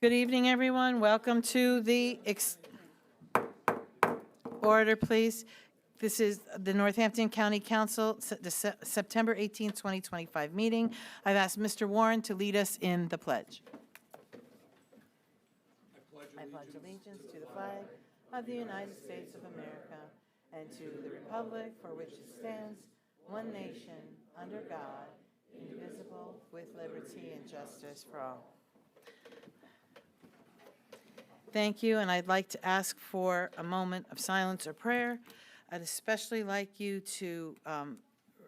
Good evening, everyone. Welcome to the order, please. This is the Northampton County Council, September 18, 2025 meeting. I've asked Mr. Warren to lead us in the pledge. I pledge allegiance to the flag of the United States of America and to the republic for which it stands, one nation, under God, indivisible, with liberty and justice for all. Thank you, and I'd like to ask for a moment of silence or prayer. I'd especially like you to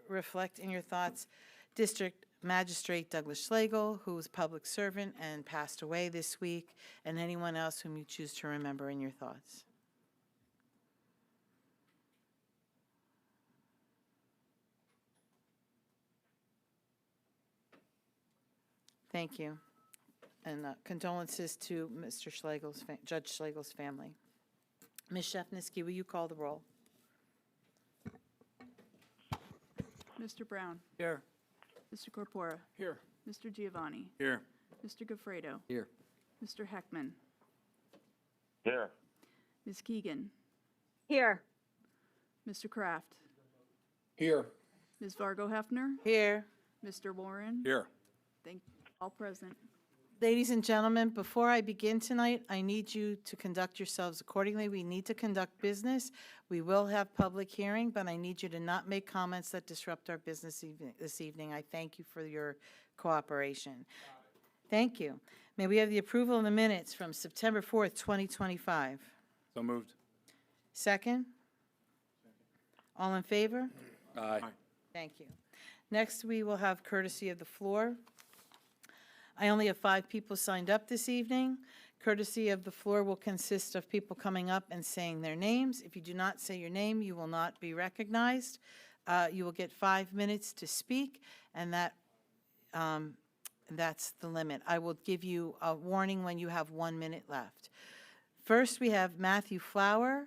reflect in your thoughts District Magistrate Douglas Schlegel, who was a public servant and passed away this week, and anyone else whom you choose to remember in your thoughts. Thank you. And condolences to Mr. Schlegel's, Judge Schlegel's family. Ms. Shefnisky, will you call the roll? Mr. Brown. Here. Mr. Corpora. Here. Mr. Giovanni. Here. Mr. Goffredo. Here. Mr. Heckman. Here. Ms. Keegan. Here. Mr. Kraft. Here. Ms. Vargo Hefner. Here. Mr. Warren. Here. Thank you. All present. Ladies and gentlemen, before I begin tonight, I need you to conduct yourselves accordingly. We need to conduct business. We will have public hearing, but I need you to not make comments that disrupt our business this evening. I thank you for your cooperation. Thank you. May we have the approval of the minutes from September 4th, 2025? So moved. Second? All in favor? Aye. Thank you. Next, we will have courtesy of the floor. I only have 5 people signed up this evening. Courtesy of the floor will consist of people coming up and saying their names. If you do not say your name, you will not be recognized. You will get 5 minutes to speak, and that's the limit. I will give you a warning when you have 1 minute left. First, we have Matthew Flower.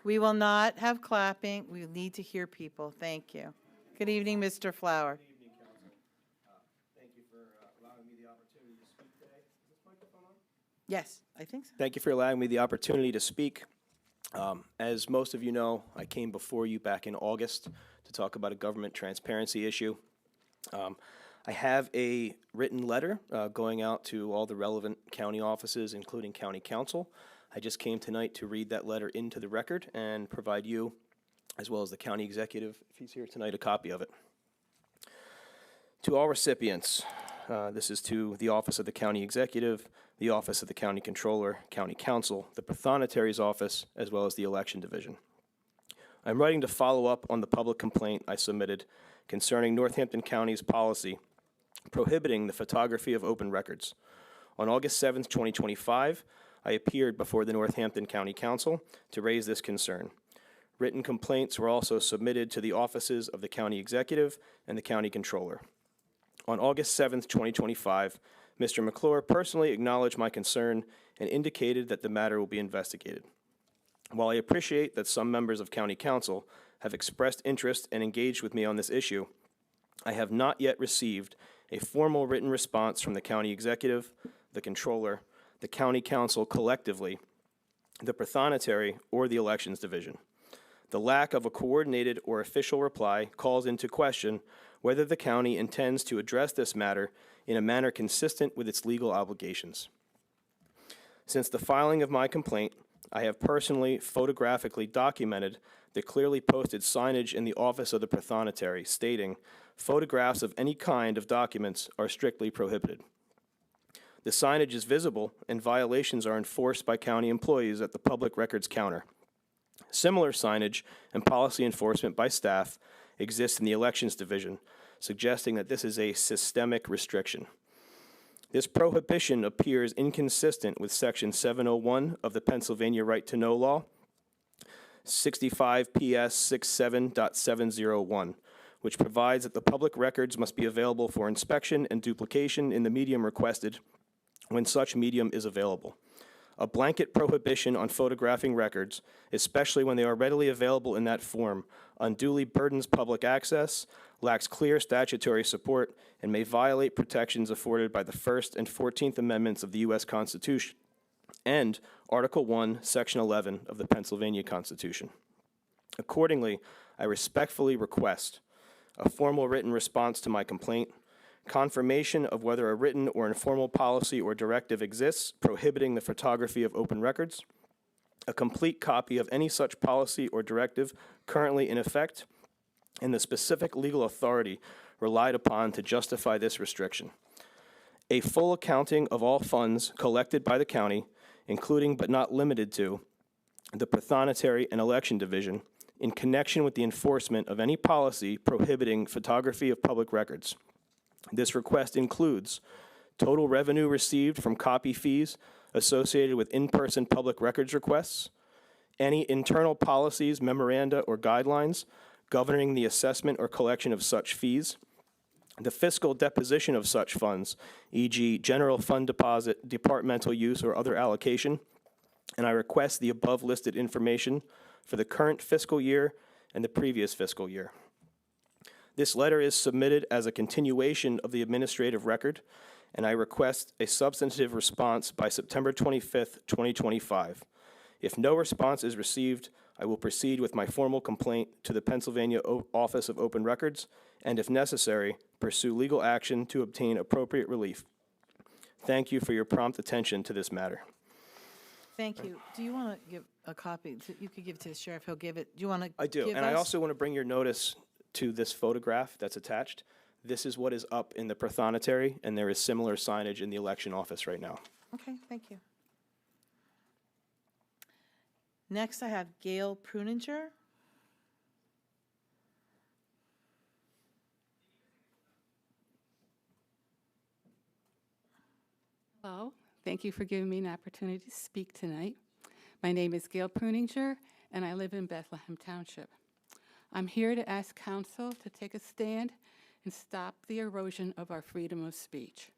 We will not have clapping. We need to hear people. Thank you. Good evening, Mr. Flower. Good evening, Council. Thank you for allowing me the opportunity to speak today. Is this microphone on? Yes, I think so. Thank you for allowing me the opportunity to speak. As most of you know, I came before you back in August to talk about a government transparency issue. I have a written letter going out to all the relevant county offices, including county council. I just came tonight to read that letter into the record and provide you, as well as the county executive, if he's here tonight, a copy of it. To all recipients, this is to the Office of the County Executive, the Office of the County Controller, County Council, the Prothonotari's Office, as well as the Election Division. I'm writing to follow up on the public complaint I submitted concerning Northampton County's policy prohibiting the photography of open records. On August 7th, 2025, I appeared before the Northampton County Council to raise this concern. Written complaints were also submitted to the offices of the County Executive and the County Controller. On August 7th, 2025, Mr. McClure personally acknowledged my concern and indicated that the matter will be investigated. While I appreciate that some members of County Council have expressed interest and engaged with me on this issue, I have not yet received a formal written response from the County Executive, the Controller, the County Council collectively, the Prothonotary, or the Elections Division. The lack of a coordinated or official reply calls into question whether the county intends to address this matter in a manner consistent with its legal obligations. Since the filing of my complaint, I have personally photographically documented the clearly posted signage in the office of the Prothonotary stating, "Photographs of any kind of documents are strictly prohibited." The signage is visible, and violations are enforced by county employees at the public records counter. Similar signage and policy enforcement by staff exists in the Elections Division, suggesting that this is a systemic restriction. This prohibition appears inconsistent with Section 701 of the Pennsylvania Right to Know Law, 65 PS 67.701, which provides that the public records must be available for inspection and duplication in the medium requested when such medium is available. A blanket prohibition on photographing records, especially when they are readily available in that form, unduly burdens public access, lacks clear statutory support, and may violate protections afforded by the First and 14th Amendments of the U.S. Constitution and Article 1, Section 11 of the Pennsylvania Constitution. Accordingly, I respectfully request a formal written response to my complaint, confirmation of whether a written or informal policy or directive exists prohibiting the photography of open records, a complete copy of any such policy or directive currently in effect, and the specific legal authority relied upon to justify this restriction. A full accounting of all funds collected by the county, including but not limited to the Prothonotary and Election Division, in connection with the enforcement of any policy prohibiting photography of public records. This request includes total revenue received from copy fees associated with in-person public records requests, any internal policies, memoranda, or guidelines governing the assessment or collection of such fees, the fiscal deposition of such funds, e.g. general fund deposit, departmental use, or other allocation, and I request the above listed information for the current fiscal year and the previous fiscal year. This letter is submitted as a continuation of the administrative record, and I request a substantive response by September 25th, 2025. If no response is received, I will proceed with my formal complaint to the Pennsylvania Office of Open Records, and if necessary, pursue legal action to obtain appropriate relief. Thank you for your prompt attention to this matter. Thank you. Do you want to give a copy? You could give it to the sheriff. He'll give it. Do you want to I do, give and I us- also want to bring your notice to this photograph that's attached. This is what is up in the Prothonotary, and there is similar signage in the election office right now. Okay, thank you. Next, I have Gail Pruninger. Hello, thank you for giving me an opportunity to speak tonight. My name is Gail Pruninger, and I live in Bethlehem Township. I'm here to ask council to take a stand and stop the erosion of our freedom of speech.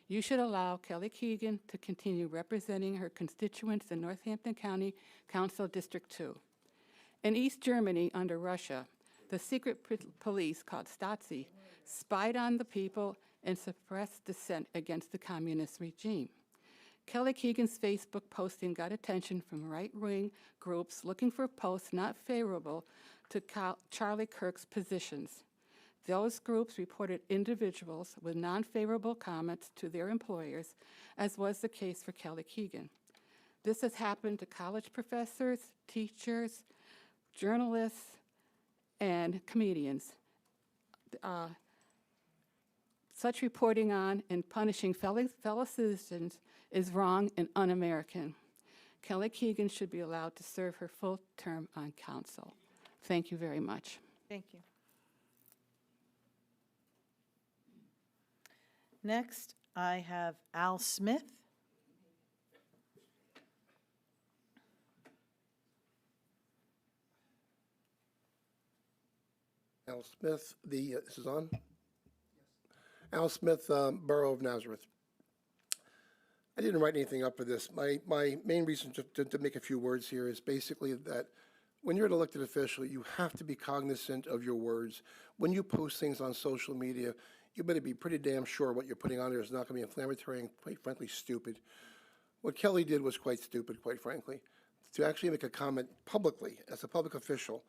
You should allow Kelly Keegan to continue representing her constituents in Northampton County Council District 2. In East Germany, under Russia, the secret police called Stasi spied on the people and suppressed dissent against the communist regime. Kelly Keegan's Facebook posting got attention from right-wing groups looking for posts not favorable to Charlie Kirk's positions. Those groups reported individuals with non-favorable comments to their employers, as was the case for Kelly Keegan. This has happened to college professors, teachers, journalists, and comedians. Such reporting on and punishing fellow citizens is wrong and un-American. Kelly Keegan should be allowed to serve her full term on council. Thank you very much. Thank you. Next, I have Al Smith. Al Smith, this is on? Al Smith, Borough of Nazareth. I didn't write anything up for this. My main reason to make a few words here is basically that when you're an elected official, you have to be cognizant of your words. When you post things on social media, you better be pretty damn sure what you're putting on there is not going to be inflammatory and, quite frankly, stupid. What Kelly did was quite stupid, quite frankly. To actually make a comment publicly, as a public official,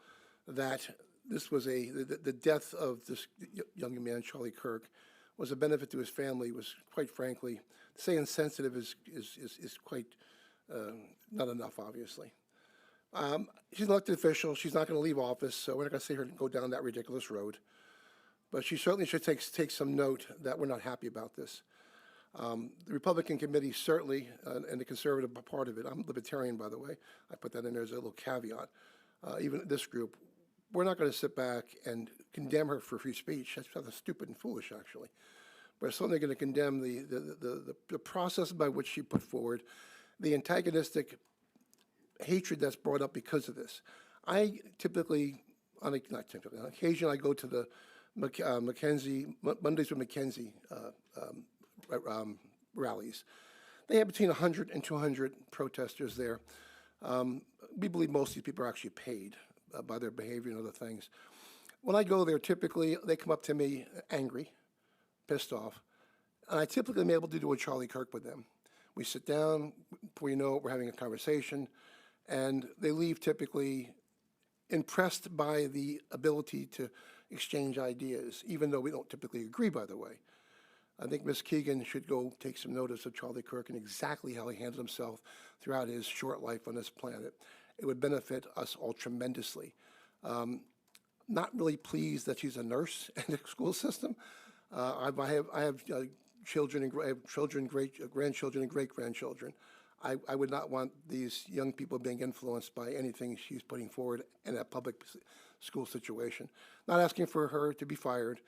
that this was the death of this young man, Charlie Kirk, was a benefit to his family, was, quite frankly, to say insensitive is quite not enough, obviously. She's an elected official. She's not going to leave office, so we're not going to see her go down that ridiculous road. But she certainly should take some note that we're not happy about this. The Republican committee certainly, and the conservative part of it, I'm libertarian, by the way, I put that in there as a little caveat, even this group, we're not going to sit back and condemn her for free speech. That's rather stupid and foolish, actually. We're certainly going to condemn the process by which she put forward, the antagonistic hatred that's brought up because of this. I typically, on occasion, I go to the Mackenzie, Mondays with Mackenzie rallies. They have between 100 and 200 protesters there. We believe most of these people are actually paid by their behavior and other things. When I go there, typically, they come up to me angry, pissed off, and I typically am able to do a Charlie Kirk with them. We sit down, before you know it, we're having a conversation, and they leave typically impressed by the ability to exchange ideas, even though we don't typically agree, by the way. I think Ms. Keegan should go take some notice of Charlie Kirk and exactly how he handled himself throughout his short life on this planet. It would benefit us all tremendously. Not really pleased that she's a nurse in the school system. I have children and grandchildren and great-grandchildren. I would not want these young people being influenced by anything she's putting forward in a public school situation. Not asking for her to be fired.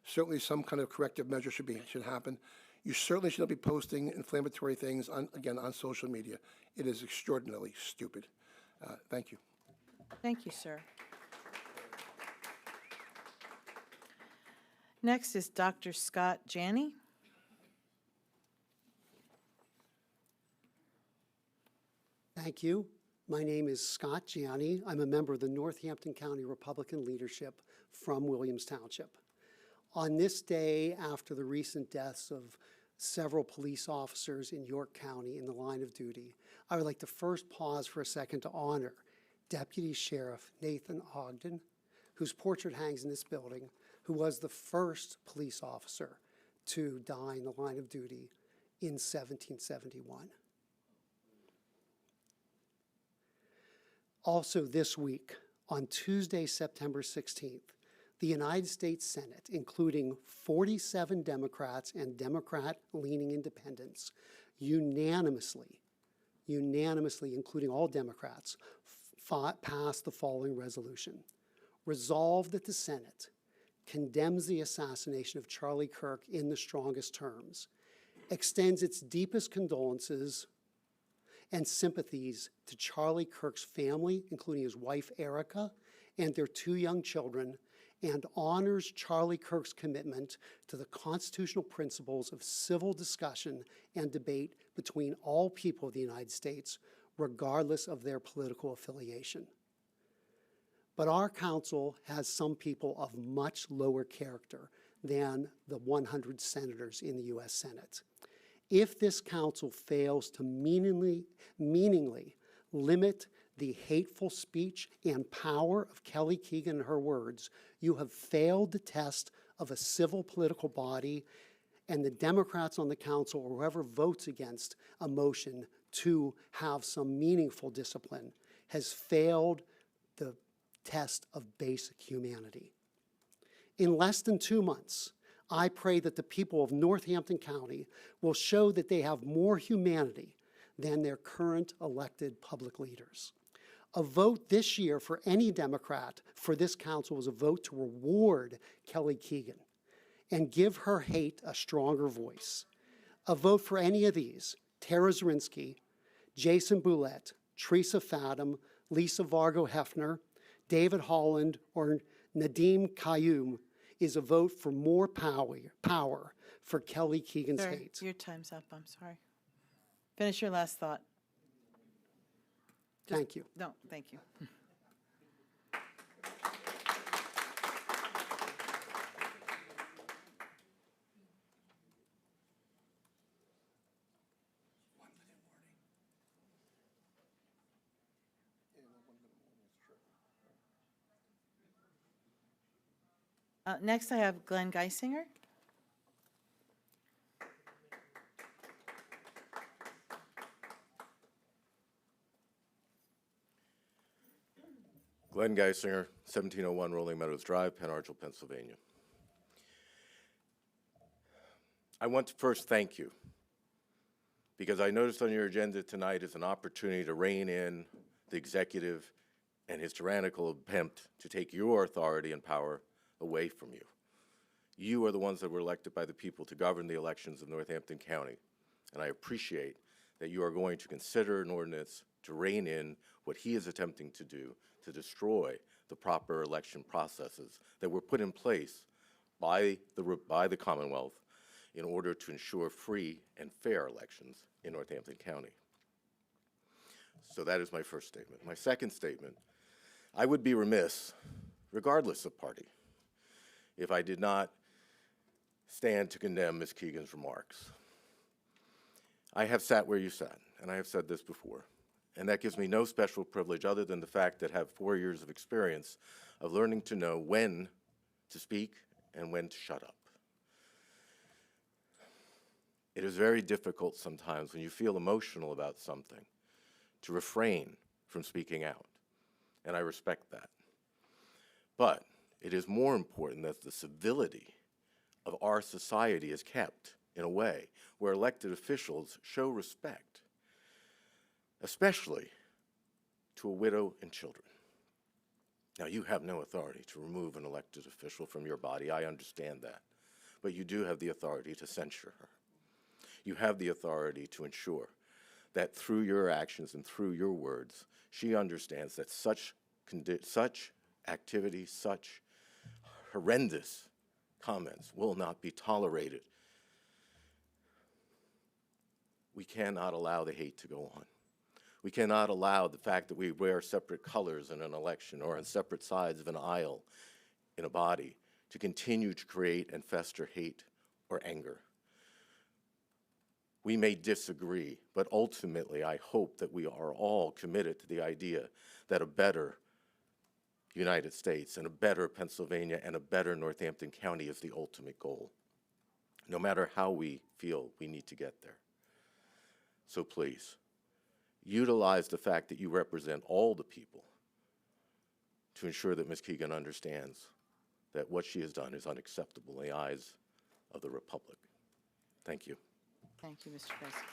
Certainly some kind of corrective measure should happen. You certainly should not be posting inflammatory things, on social media. It is extraordinarily stupid. Thank you. Thank you, sir. Next is Dr. Scott Janney. Thank you. My name is Scott Gianni. I'm a member of the Northampton County Republican leadership from Williams Township. On this day, after the recent deaths of several police officers in York County in the line of duty, I would like to first pause for a second to honor Deputy Sheriff Nathan Ogden, whose portrait hangs in this building, who was the first police officer to die in the line of duty in 1771. Also this week, on Tuesday, September 16th, the United States Senate, including 47 Democrats and Democrat-leaning independents, unanimously, including all Democrats, passed the following resolution. Resolved that the Senate condemns the assassination of Charlie Kirk in the strongest terms, extends its deepest condolences and sympathies to Charlie Kirk's family, including his wife Erica and their 2 young children, and honors Charlie Kirk's commitment to the constitutional principles of civil discussion and debate between all people of the United States, regardless of their political affiliation. But our council has some people of much lower character than the 100 senators in the U.S. Senate. If this council fails to meaningfully limit the hateful speech and power of Kelly Keegan and her words, you have failed the test of a civil political body, and the Democrats on the council, or whoever votes against a motion to have some meaningful discipline, has failed the test of basic humanity. In less than 2 months, I pray that the people of Northampton County will show that they have more humanity than their current elected public leaders. A vote this year for any Democrat for this council is a vote to reward Kelly Keegan and give her hate a stronger voice. A vote for any of these, Tara Zrinski, Jason Boulette, Teresa Fadum, Lisa Vargo Hefner, David Holland, or Nadim Qayyum, is a vote for more power for Kelly Keegan's Sir, hate. your time's up, I'm sorry. Finish your last thought. Thank you. No, thank you. Next, I have Glenn Geisinger. Glenn Geisinger, 1701 Rolling Meadows Drive, Penn Argyll, Pennsylvania. I want to first thank you, because I noticed on your agenda tonight is an opportunity to rein in the executive and his tyrannical attempt to take your authority and power away from you. You are the ones that were elected by the people to govern the elections of Northampton County, and I appreciate that you are going to consider an ordinance to rein in what he is attempting to do to destroy the proper election processes that were put in place by the Commonwealth in order to ensure free and fair elections in Northampton County. So that is my first statement. My second statement, I would be remiss, regardless of party, if I did not stand to condemn Ms. Keegan's remarks. I have sat where you sat, and I have said this before, and that gives me no special privilege other than the fact that I have 4 years of experience of learning to know when to speak and when to shut up. It is very difficult sometimes when you feel emotional about something to refrain from speaking out, and I respect that. But it is more important that the civility of our society is kept in a way where elected officials show respect, especially to a widow and children. Now, you have no authority to remove an elected official from your body. I understand that. But you do have the authority to censure her. You have the authority to ensure that through your actions and through your words, she understands that such activity, such horrendous comments will not be tolerated. We cannot allow the hate to go on. We cannot allow the fact that we wear separate colors in an election or on separate sides of an aisle in a body to continue to create and fester hate or anger. We may disagree, but ultimately I hope that we are all committed to the idea that a better United States and a better Pennsylvania and a better Northampton County is the ultimate goal, no matter how we feel we need to get there. So please, utilize the fact that you represent all the people to ensure that Ms. Keegan understands that what she has done is unacceptable in the eyes of the Republic. Thank you. Thank you, Mr. President.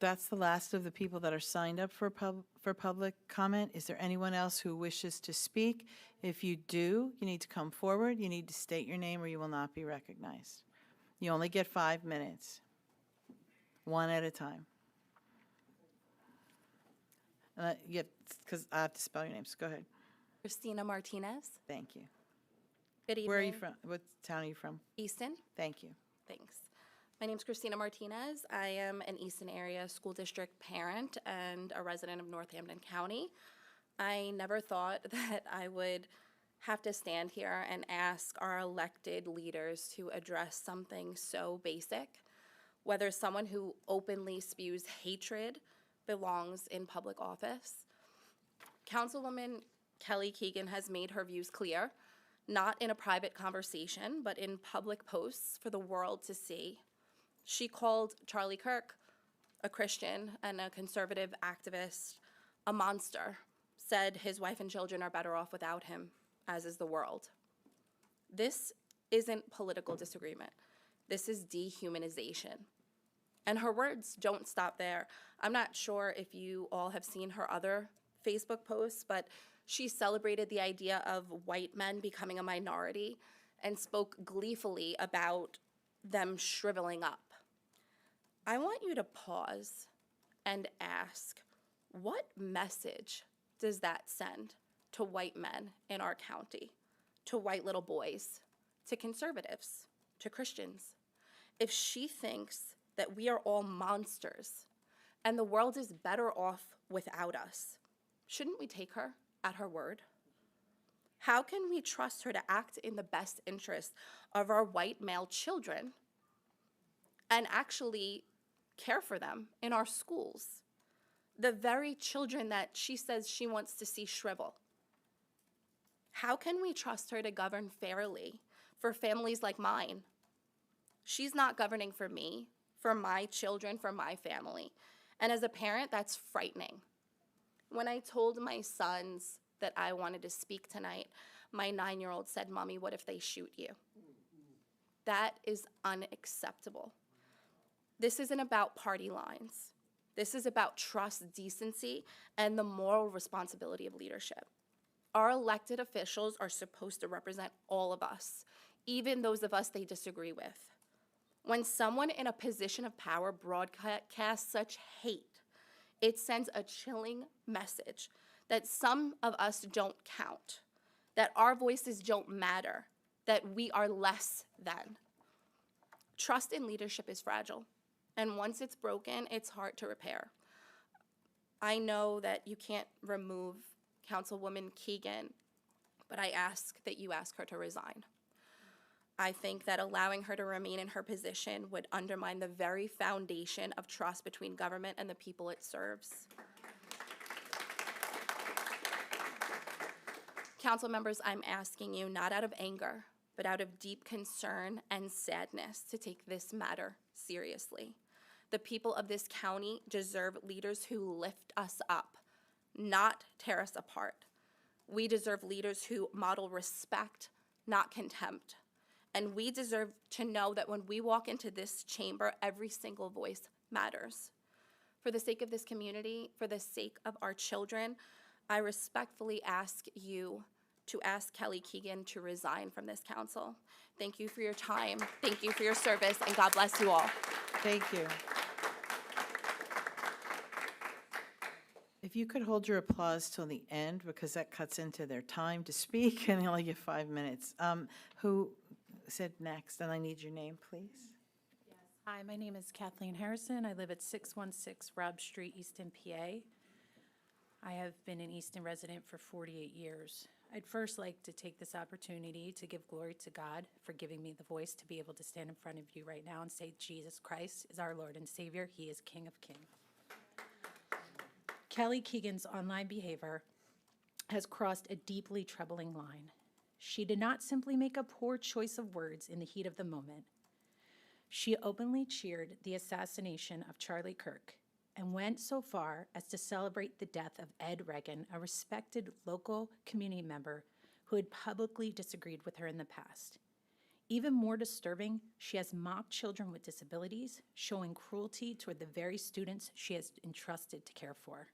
That's the last of the people that are signed up for public comment. Is there anyone else who wishes to speak? If you do, you need to come forward. You need to state your name or you will not be recognized. You only get 5 minutes, one at a time. Because I have to spell your name, so go ahead. Christina Martinez. Thank you. Good evening. Where are you from? What town are you from? Easton. Thank you. Thanks. My name's Christina Martinez. I am an Easton area school district parent and a resident of Northampton County. I never thought that I would have to stand here and ask our elected leaders to address something so basic, whether someone who openly spews hatred belongs in public office. Councilwoman Kelly Keegan has made her views clear, not in a private conversation, but in public posts for the world to see. She called Charlie Kirk, a Christian and a conservative activist, a monster, said his wife and children are better off without him, as is the world. This isn't political disagreement. This is dehumanization. And her words don't stop there. I'm not sure if you all have seen her other Facebook posts, but she celebrated the idea of white men becoming a minority and spoke gleefully about them shriveling up. I want you to pause and ask, what message does that send to white men in our county, to white little boys, to conservatives, to Christians? If she thinks that we are all monsters and the world is better off without us, shouldn't we take her at her word? How can we trust her to act in the best interest of our white male children and actually care for them in our schools? The very children that she says she wants to see shrivel. How can we trust her to govern fairly for families like mine? She's not governing for me, for my children, for my family. And as a parent, that's frightening. When I told my sons that I wanted to speak tonight, my 9-year-old said, "Mommy, what if they shoot you?" That is unacceptable. This isn't about party lines. This is about trust, decency, and the moral responsibility of leadership. Our elected officials are supposed to represent all of us, even those of us they disagree with. When someone in a position of power broadcasts such hate, it sends a chilling message that some of us don't count, that our voices don't matter, that we are less than. Trust in leadership is fragile, and once it's broken, it's hard to repair. I know that you can't remove Councilwoman Keegan, but I ask that you ask her to resign. I think that allowing her to remain in her position would undermine the very foundation of trust between government and the people it serves. Council members, I'm asking you, not out of anger, but out of deep concern and sadness, to take this matter seriously. The people of this county deserve leaders who lift us up, not tear us apart. We deserve leaders who model respect, not contempt. And we deserve to know that when we walk into this chamber, every single voice matters. For the sake of this community, for the sake of our children, I respectfully ask you to ask Kelly Keegan to resign from this council. Thank you for your time. Thank you for your service, and God bless you all. Thank you. If you could hold your applause till the end, because that cuts into their time to speak, and they only get 5 minutes. Who said next? And I need your name, please. Hi, my name is Kathleen Harrison. I live at 616 Robb Street, Easton, PA. I have been an Easton resident for 48 years. I'd first like to take this opportunity to give glory to God for giving me the voice to be able to stand in front of you right now and say Jesus Christ is our Lord and Savior. He is King of Kings. Kelly Keegan's online behavior has crossed a deeply troubling line. She did not simply make a poor choice of words in the heat of the moment. She openly cheered the assassination of Charlie Kirk and went so far as to celebrate the death of Ed Reagan, a respected local community member who had publicly disagreed with her in the past. Even more disturbing, she has mocked children with disabilities, showing cruelty toward the very students she has entrusted to care for.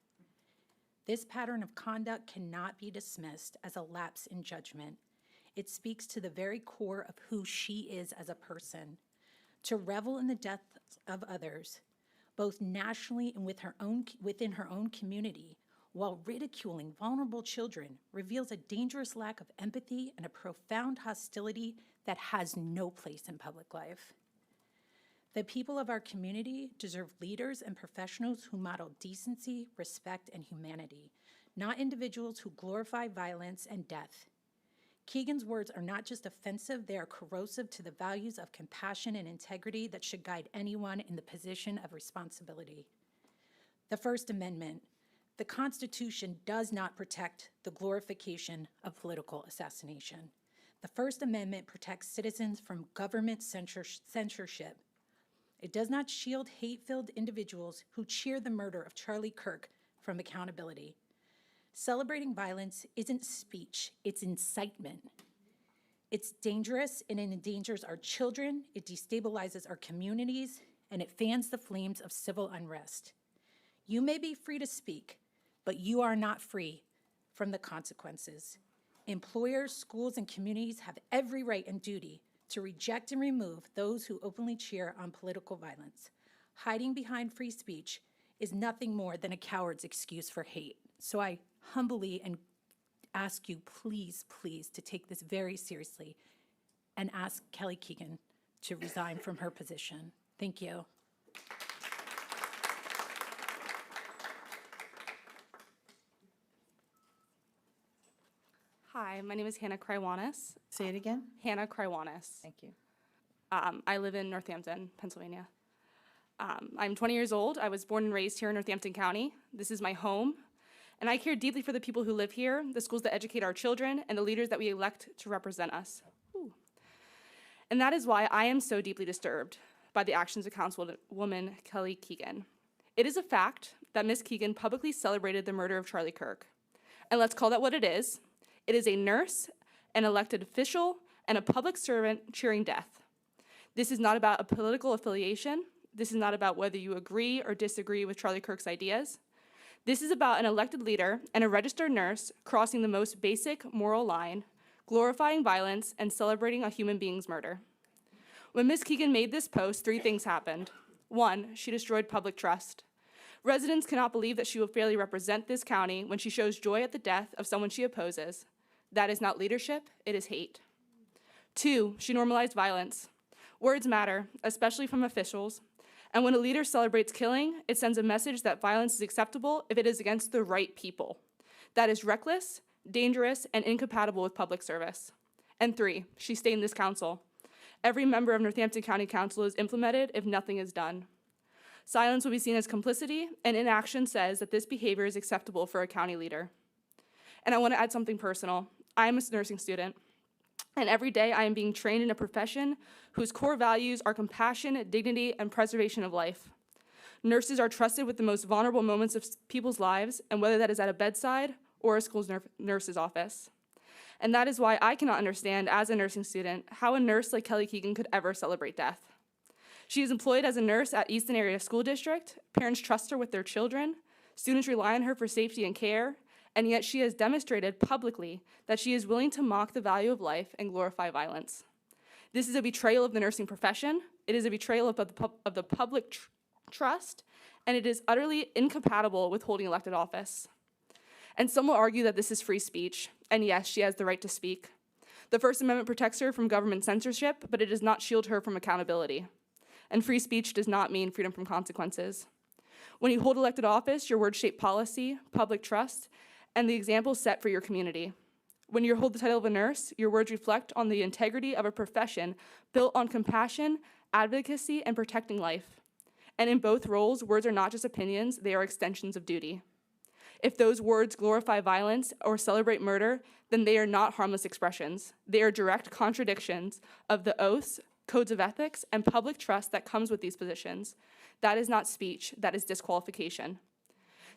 This pattern of conduct cannot be dismissed as a lapse in judgment. It speaks to the very core of who she is as a person. To revel in the deaths of others, both nationally and within her own community, while ridiculing vulnerable children, reveals a dangerous lack of empathy and a profound hostility that has no place in public life. The people of our community deserve leaders and professionals who model decency, respect, and humanity, not individuals who glorify violence and death. Keegan's words are not just offensive, they are corrosive to the values of compassion and integrity that should guide anyone in the position of responsibility. The First Amendment, the Constitution does not protect the glorification of political assassination. The First Amendment protects citizens from government censorship. It does not shield hate-filled individuals who cheer the murder of Charlie Kirk from accountability. Celebrating violence isn't speech, it's incitement. It's dangerous and it endangers our children, it destabilizes our communities, and it fans the flames of civil unrest. You may be free to speak, but you are not free from the consequences. Employers, schools, and communities have every right and duty to reject and remove those who openly cheer on political violence. Hiding behind free speech is nothing more than a coward's excuse for hate. So I humbly and ask you, please, please, to take this very seriously and ask Kelly Keegan to resign from her position. Thank you. Hi, my name is Hannah Krywanis. Say it again. Hannah Krywanis. Thank you. I live in Northampton, Pennsylvania. I'm 20 years old. I was born and raised here in Northampton County. This is my home. And I care deeply for the people who live here, the schools that educate our children, and the leaders that we elect to represent us. Ooh. And that is why I am so deeply disturbed by the actions of Councilwoman Kelly Keegan. It is a fact that Ms. Keegan publicly celebrated the murder of Charlie Kirk. And let's call that what it is. It is a nurse, an elected official, and a public servant cheering death. This is not about a political affiliation. This is not about whether you agree or disagree with Charlie Kirk's ideas. This is about an elected leader and a registered nurse crossing the most basic moral line, glorifying violence and celebrating a human being's murder. When Ms. Keegan made this post, 3 things happened. 1, she destroyed public trust. Residents cannot believe that she will fairly represent this county when she shows joy at the death of someone she opposes. That is not leadership, it is hate. 2, she normalized violence. Words matter, especially from officials. And when a leader celebrates killing, it sends a message that violence is acceptable if it is against the right people. That is reckless, dangerous, and incompatible with public service. And 3, she stained this council. Every member of Northampton County Council is implemented if nothing is done. Silence will be seen as complicity, and inaction says that this behavior is acceptable for a county leader. And I want to add something personal. I am a nursing student, and every day I am being trained in a profession whose core values are compassion, dignity, and preservation of life. Nurses are trusted with the most vulnerable moments of people's lives, and whether that is at a bedside or a school's nurse's office. And that is why I cannot understand, as a nursing student, how a nurse like Kelly Keegan could ever celebrate death. She is employed as a nurse at Easton Area School District. Parents trust her with their children. Students rely on her for safety and care. And yet she has demonstrated publicly that she is willing to mock the value of life and glorify violence. This is a betrayal of the nursing profession. It is a betrayal of the public trust, and it is utterly incompatible with holding elected office. And some will argue that this is free speech, and yes, she has the right to speak. The First Amendment protects her from government censorship, but it does not shield her from accountability. And free speech does not mean freedom from consequences. When you hold elected office, your words shape policy, public trust, and the example set for your community. When you hold the title of a nurse, your words reflect on the integrity of a profession built on compassion, advocacy, and protecting life. And in both roles, words are not just opinions, they are extensions of duty. If those words glorify violence or celebrate murder, then they are not harmless expressions. They are direct contradictions of the oaths, codes of ethics, and public trust that comes with these positions. That is not speech, that is disqualification.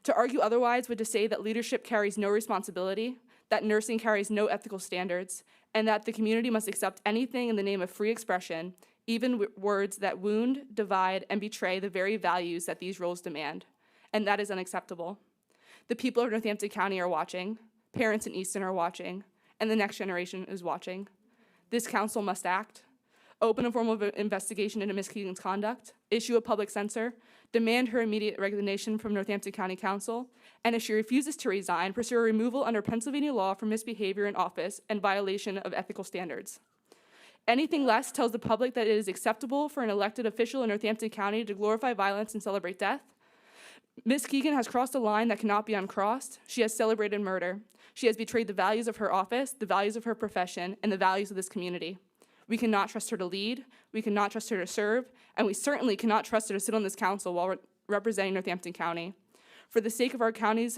To argue otherwise would to say that leadership carries no responsibility, that nursing carries no ethical standards, and that the community must accept anything in the name of free expression, even words that wound, divide, and betray the very values that these roles demand. And that is unacceptable. The people of Northampton County are watching, parents in Easton are watching, and the next generation is watching. This council must act. Open a formal investigation into Ms. Keegan's conduct, issue a public censor, demand her immediate resignation from Northampton County Council, and if she refuses to resign, pursue a removal under Pennsylvania law for misbehavior in office and violation of ethical standards. Anything less tells the public that it is acceptable for an elected official in Northampton County to glorify violence and celebrate death. Ms. Keegan has crossed a line that cannot be uncrossed. She has celebrated murder. She has betrayed the values of her office, the values of her profession, and the values of this community. We cannot trust her to lead, we cannot trust her to serve, and we certainly cannot trust her to sit on this council while representing Northampton County. For the sake of our county's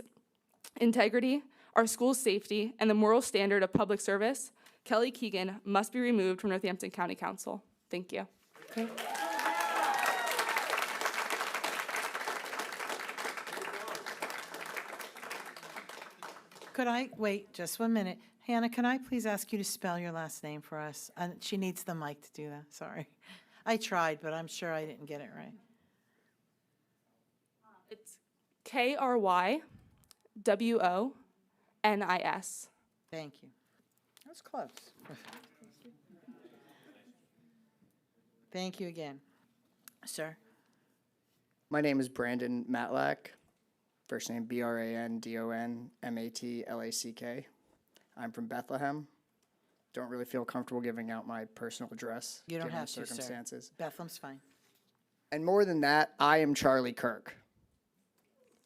integrity, our school's safety, and the moral standard of public service, Kelly Keegan must be removed from Northampton County Council. Thank you. Okay. Could I, wait just 1 minute. Hannah, can I please ask you to spell your last name for us? She needs the mic to do that, sorry. I tried, but I'm sure I didn't get it right. It's Krywоnis. Thank you. That was close. Thank you again. Sir? My name is Brandon Matlack. First name BrandonMatlack. I'm from Bethlehem. Don't really feel comfortable giving out my personal address. You don't given have the to, sir. circumstances. Bethlehem's fine. And more than that, I am Charlie Kirk.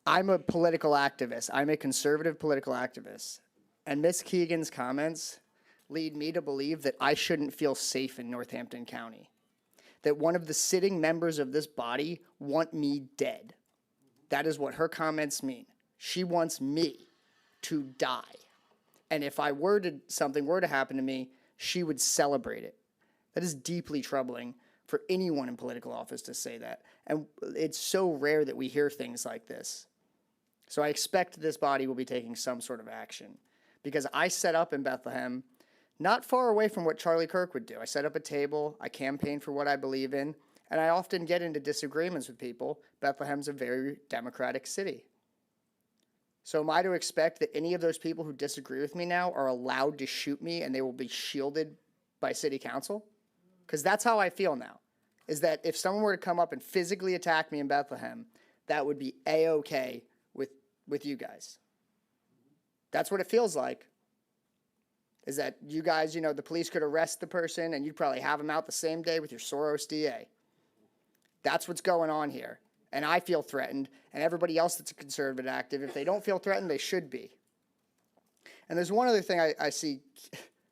I'm a political activist. I'm a conservative political activist. And Miss Keegan's comments lead me to believe that I shouldn't feel safe in Northampton County. That one of the sitting members of this body want me dead. That is what her comments mean. She wants me to die. And if something were to happen to me, she would celebrate it. That is deeply troubling for anyone in political office to say that. And it's so rare that we hear things like this. So I expect this body will be taking some sort of action. Because I set up in Bethlehem, not far away from what Charlie Kirk would do. I set up a table, I campaign for what I believe in, and I often get into disagreements with people. Bethlehem's a very democratic city. So am I to expect that any of those people who disagree with me now are allowed to shoot me and they will be shielded by city council? Because that's how I feel now, is that if someone were to come up and physically attack me in Bethlehem, that would be A-okay with you guys. That's what it feels like, is that you guys, the police could arrest the person and you'd probably have them out the same day with your Soros DA. That's what's going on here. And I feel threatened, and everybody else that's a conservative active, if they don't feel threatened, they should be. And there's one other thing I see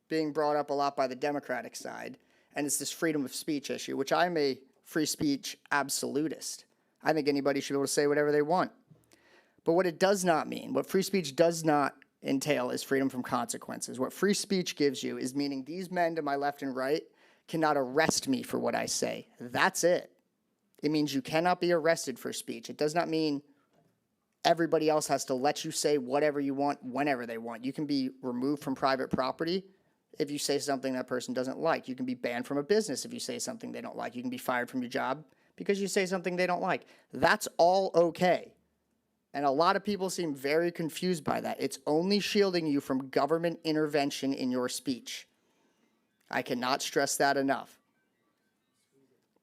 being brought up a lot by the Democratic side, and it's this freedom of speech issue, which I'm a free speech absolutist. I think anybody should be able to say whatever they want. But what it does not mean, what free speech does not entail, is freedom from consequences. What free speech gives you is meaning these men to my left and right cannot arrest me for what I say. That's it. It means you cannot be arrested for speech. It does not mean everybody else has to let you say whatever you want whenever they want. You can be removed from private property if you say something that person doesn't like. You can be banned from a business if you say something they don't like. You can be fired from your job because you say something they don't like. That's all okay. And a lot of people seem very confused by that. It's only shielding you from government intervention in your speech. I cannot stress that enough.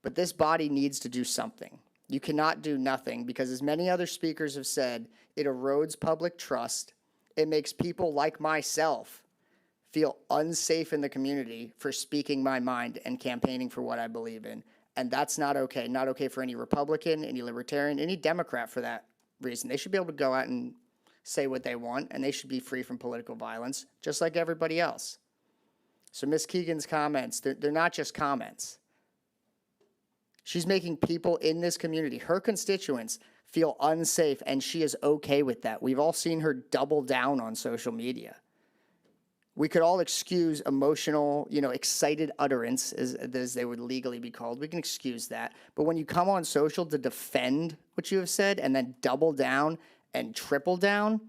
But this body needs to do something. You cannot do nothing because, as many other speakers have said, it erodes public trust. It makes people like myself feel unsafe in the community for speaking my mind and campaigning for what I believe in. And that's not okay. Not okay for any Republican, any Libertarian, any Democrat for that reason. They should be able to go out and say what they want, and they should be free from political violence, just like everybody else. So Ms. Keegan's comments, they're not just comments. She's making people in this community, her constituents, feel unsafe, and she is okay with that. We've all seen her double down on social media. We could all excuse emotional, excited utterance, as they would legally be called. We can excuse that. But when you come on social to defend what you have said and then double down and triple down,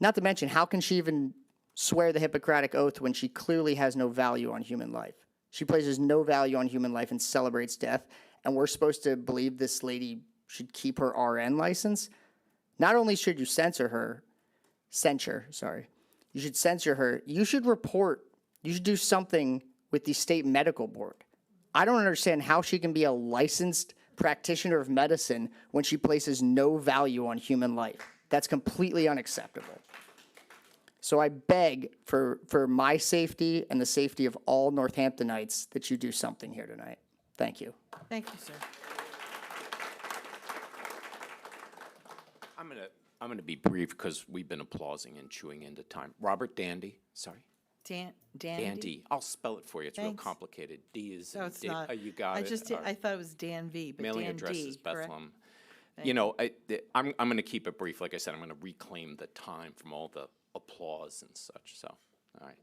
not to mention, how can she even swear the Hippocratic Oath when she clearly has no value on human life? She places no value on human life and celebrates death, and we're supposed to believe this lady should keep her RN license? Not only should you censure her, you should censor her. You should report. You should do something with the state medical board. I don't understand how she can be a licensed practitioner of medicine when she places no value on human life. That's completely unacceptable. So I beg for my safety and the safety of all Northamptonites that you do something here tonight. Thank you. Thank you, sir. I'm gonna be brief because we've been applauding and chewing into time. Robert Dandy, sorry. Dandy? Dandy. I'll spell it for you. It's real Thanks. complicated. D is No, in it's D. not. You got I it. just, I thought it was Dan V, but Mailing Dan address D, is correct? Bethlehem. I'm going to keep it brief. Like I said, I'm going to reclaim the time from all the applause and such. So, all right.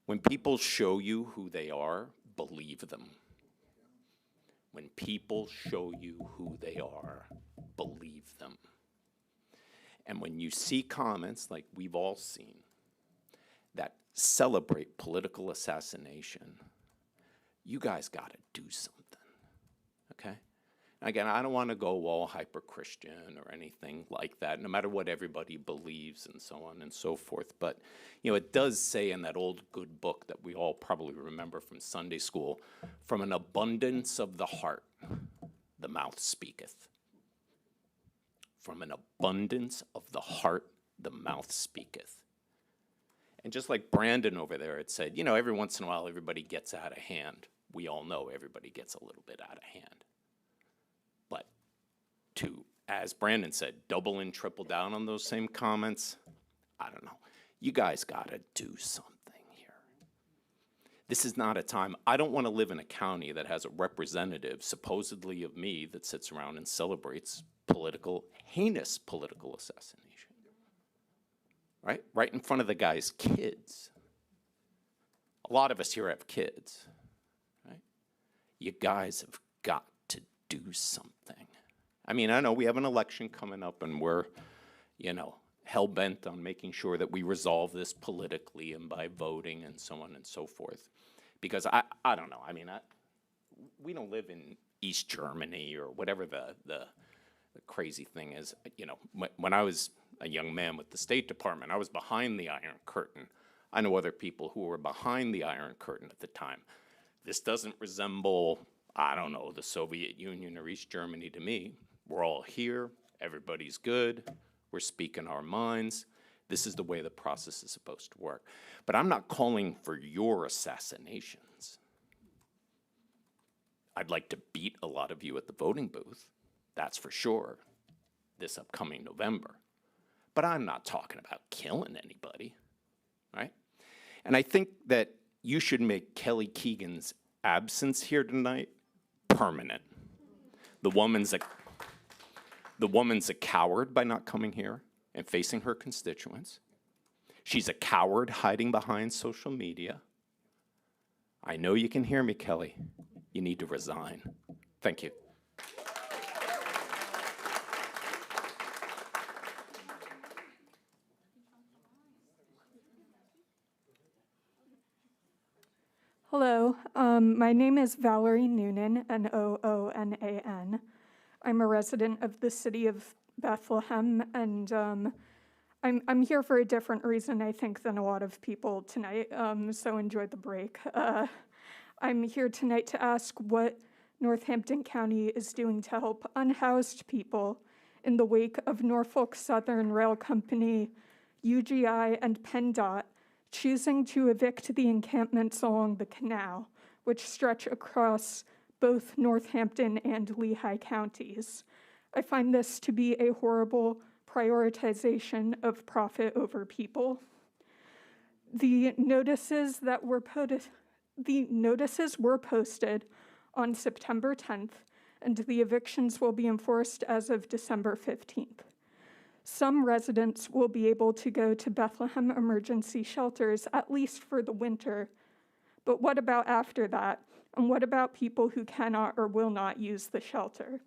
When people show you who they are, believe them. When people show you who they are, believe them. And when you see comments like we've all seen that celebrate political assassination, you guys got to do something, okay? Again, I don't want to go all hyper-Christian or anything like that, no matter what everybody believes and so on and so forth. But, it does say in that old good book that we all probably remember from Sunday school, from an abundance of the heart, the mouth speaketh. From an abundance of the heart, the mouth speaketh. And just like Brandon over there had said, every once in a while everybody gets out of hand. We all know everybody gets a little bit out of hand. But to, as Brandon said, double and triple down on those same comments, I don't know. You guys got to do something here. This is not a time. I don't want to live in a county that has a representative, supposedly of me, that sits around and celebrates heinous political assassination. Right in front of the guy's kids. A lot of us here have kids, right? You guys have got to do something. I mean, I know we have an election coming up and we're, hell-bent on making sure that we resolve this politically and by voting and so on and so forth. Because I don't know, we don't live in East Germany or whatever the crazy thing is. When I was a young man with the State Department, I was behind the Iron Curtain. I know other people who were behind the Iron Curtain at the time. This doesn't resemble, the Soviet Union or East Germany to me. We're all here. Everybody's good. We're speaking our minds. This is the way the process is supposed to work. But I'm not calling for your assassinations. I'd like to beat a lot of you at the voting booth. That's for sure, this upcoming November. But I'm not talking about killing anybody, right? And I think that you should make Kelly Keegan's absence here tonight permanent. The woman's a coward by not coming here and facing her constituents. She's a coward hiding behind social media. I know you can hear me, Kelly. You need to resign. Thank you. Hello, my name is Valerie Noonan, Noonan. I'm a resident of the city of Bethlehem, and I'm here for a different reason, I think, than a lot of people tonight, so enjoy the break. I'm here tonight to ask what Northampton County is doing to help unhoused people in the wake of Norfolk Southern Rail Company, UGI, and PennDOT choosing to evict the encampments along the canal, which stretch across both Northampton and Lehigh counties. I find this to be a horrible prioritization of profit over people. The notices were posted on September 10th, and the evictions will be enforced as of December 15th. Some residents will be able to go to Bethlehem emergency shelters, at least for the winter. But what about after that? And what about people who cannot or will not use the shelter?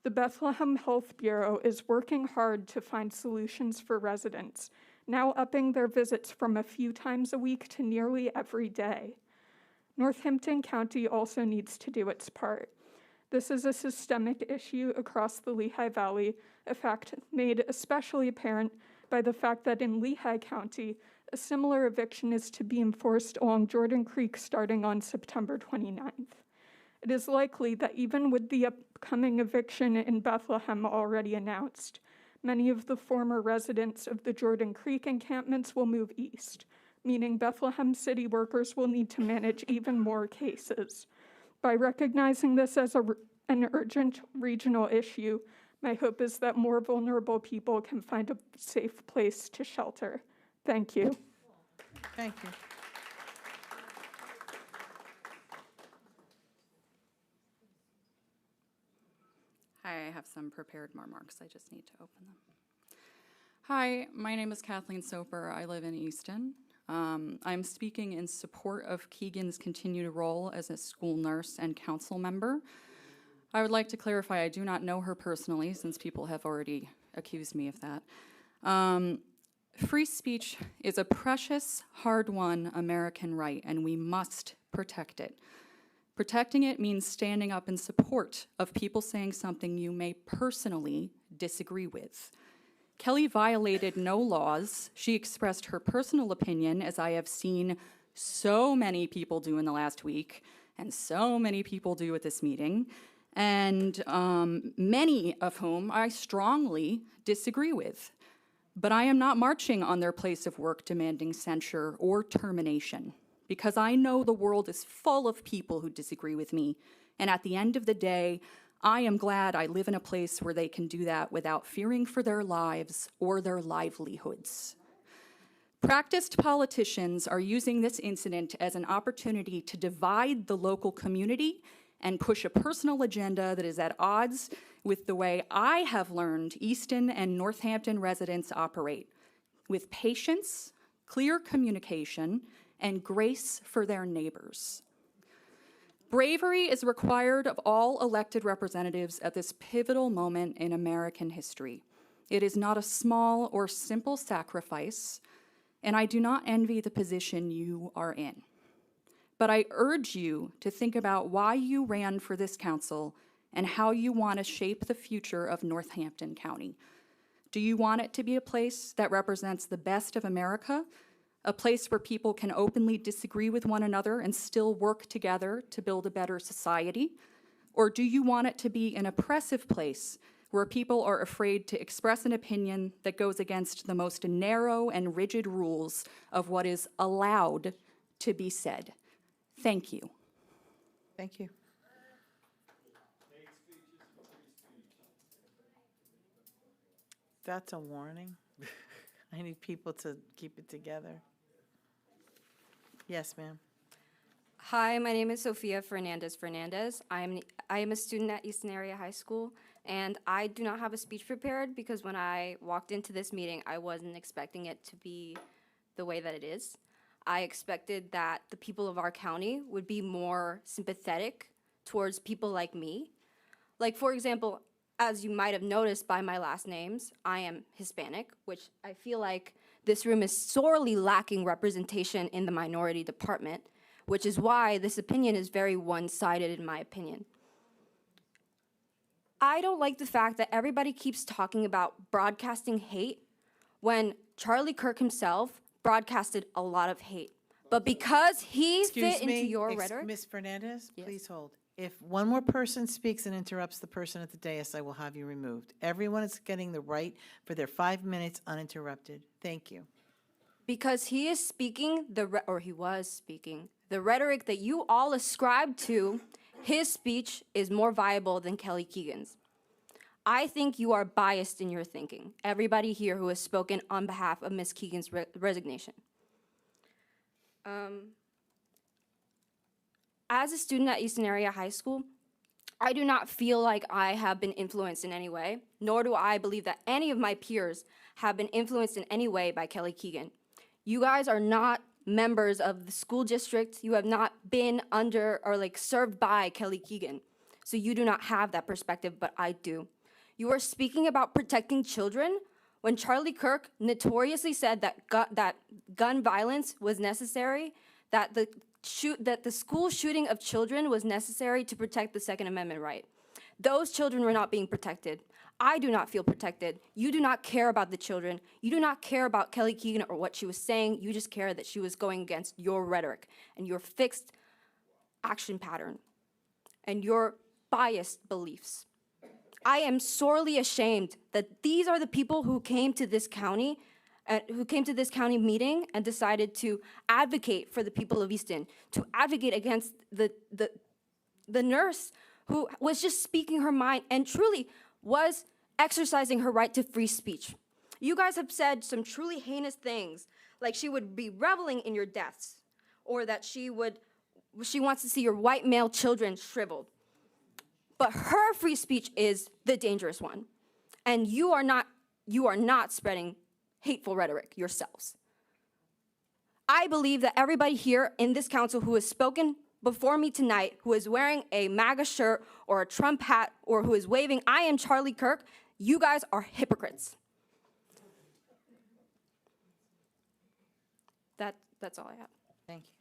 The Bethlehem Health Bureau is working hard to find solutions for residents, now upping their visits from a few times a week to nearly every day. Northampton County also needs to do its part. This is a systemic issue across the Lehigh Valley, a fact made especially apparent by the fact that in Lehigh County, a similar eviction is to be enforced along Jordan Creek starting on September 29th. It is likely that even with the upcoming eviction in Bethlehem already announced, many of the former residents of the Jordan Creek encampments will move east, meaning Bethlehem city workers will need to manage even more cases. By recognizing this as an urgent regional issue, my hope is that more vulnerable people can find a safe place to shelter. Thank you. Thank you. Hi, I have some prepared remarks. I just need to open them. Hi, my name is Kathleen Soper. I live in Easton. I'm speaking in support of Keegan's continued role as a school nurse and council member. I would like to clarify I do not know her personally, since people have already accused me of that. Free speech is a precious, hard-won American right, and we must protect it. Protecting it means standing up in support of people saying something you may personally disagree with. Kelly violated no laws. She expressed her personal opinion, as I have seen so many people do in the last week, and so many people do at this meeting, and many of whom I strongly disagree with. But I am not marching on their place of work demanding censure or termination, because I know the world is full of people who disagree with me, and at the end of the day, I am glad I live in a place where they can do that without fearing for their lives or their livelihoods. Practiced politicians are using this incident as an opportunity to divide the local community and push a personal agenda that is at odds with the way I have learned Easton and Northampton residents operate, with patience, clear communication, and grace for their neighbors. Bravery is required of all elected representatives at this pivotal moment in American history. It is not a small or simple sacrifice, and I do not envy the position you are in. But I urge you to think about why you ran for this council and how you want to shape the future of Northampton County. Do you want it to be a place that represents the best of America? A place where people can openly disagree with one another and still work together to build a better society? Or do you want it to be an oppressive place where people are afraid to express an opinion that goes against the most narrow and rigid rules of what is allowed to be said? Thank you. Thank you. That's a warning. I need people to keep it together. Yes, ma'am. Hi, my name is Sofia Fernandez. I am a student at Easton Area High School, and I do not have a speech prepared because when I walked into this meeting, I wasn't expecting it to be the way that it is. I expected that the people of our county would be more sympathetic towards people like me. Like, for example, as you might have noticed by my last names, I am Hispanic, which I feel like this room is sorely lacking representation in the minority department, which is why this opinion is very one-sided in my opinion. I don't like the fact that everybody keeps talking about broadcasting hate when Charlie Kirk himself broadcasted a lot of hate. But because he fit into your rhetoric... Ms. Fernandez, please hold. If one more person speaks and interrupts the person at the dais, I will have you removed. Everyone is getting the right for their 5 minutes uninterrupted. Thank you. Because he is speaking, he was speaking, the rhetoric that you all ascribe to, his speech is more viable than Kelly Keegan's. I think you are biased in your thinking, everybody here who has spoken on behalf of Ms. Keegan's resignation. As a student at Easton Area High School, I do not feel like I have been influenced in any way, nor do I believe that any of my peers have been influenced in any way by Kelly Keegan. You guys are not members of the school district. You have not been under or served by Kelly Keegan. So you do not have that perspective, but I do. You are speaking about protecting children when Charlie Kirk notoriously said that gun violence was necessary, that the school shooting of children was necessary to protect the Second Amendment right. Those children were not being protected. I do not feel protected. You do not care about the children. You do not care about Kelly Keegan or what she was saying. You just care that she was going against your rhetoric and your fixed action pattern and your biased beliefs. I am sorely ashamed that these are the people who came to this county meeting and decided to advocate for the people of Easton, to advocate against the nurse who was just speaking her mind and truly was exercising her right to free speech. You guys have said some truly heinous things, like she would be reveling in your deaths, or that she wants to see your white male children shriveled. But her free speech is the dangerous one. And you are not spreading hateful rhetoric yourselves. I believe that everybody here in this council who has spoken before me tonight, who is wearing a MAGA shirt or a Trump hat, or who is waving, "I am Charlie Kirk," you guys are hypocrites. That's all I have. Thank you.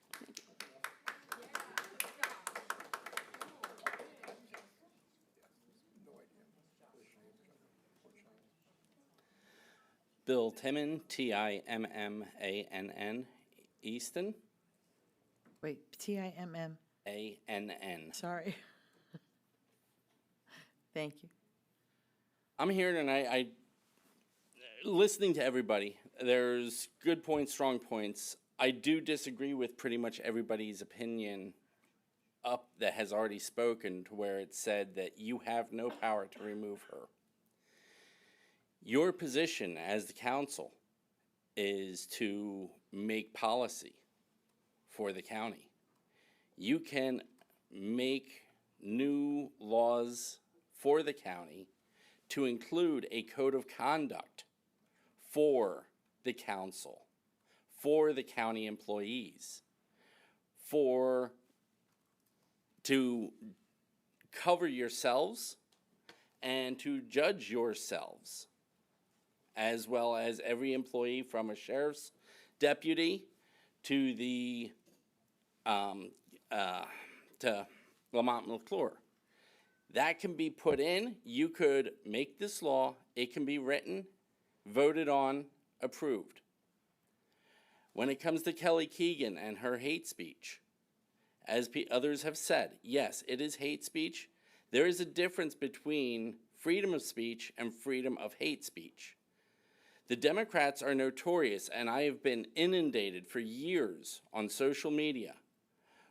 Bill Timman, Timmann, Easton. Wait, Timm. ANN. Sorry. Thank you. I'm here tonight, listening to everybody. There's good points, strong points. I do disagree with pretty much everybody's opinion up that has already spoken, to where it said that you have no power to remove her. Your position as the council is to make policy for the county. You can make new laws for the county to include a code of conduct for the council, for the county employees, to cover yourselves and to judge yourselves, as well as every employee from a sheriff's deputy to the to Lamont McClure. That can be put in. You could make this law. It can be written, voted on, approved. When it comes to Kelly Keegan and her hate speech, as others have said, yes, it is hate speech. There is a difference between freedom of speech and freedom of hate speech. The Democrats are notorious, and I have been inundated for years on social media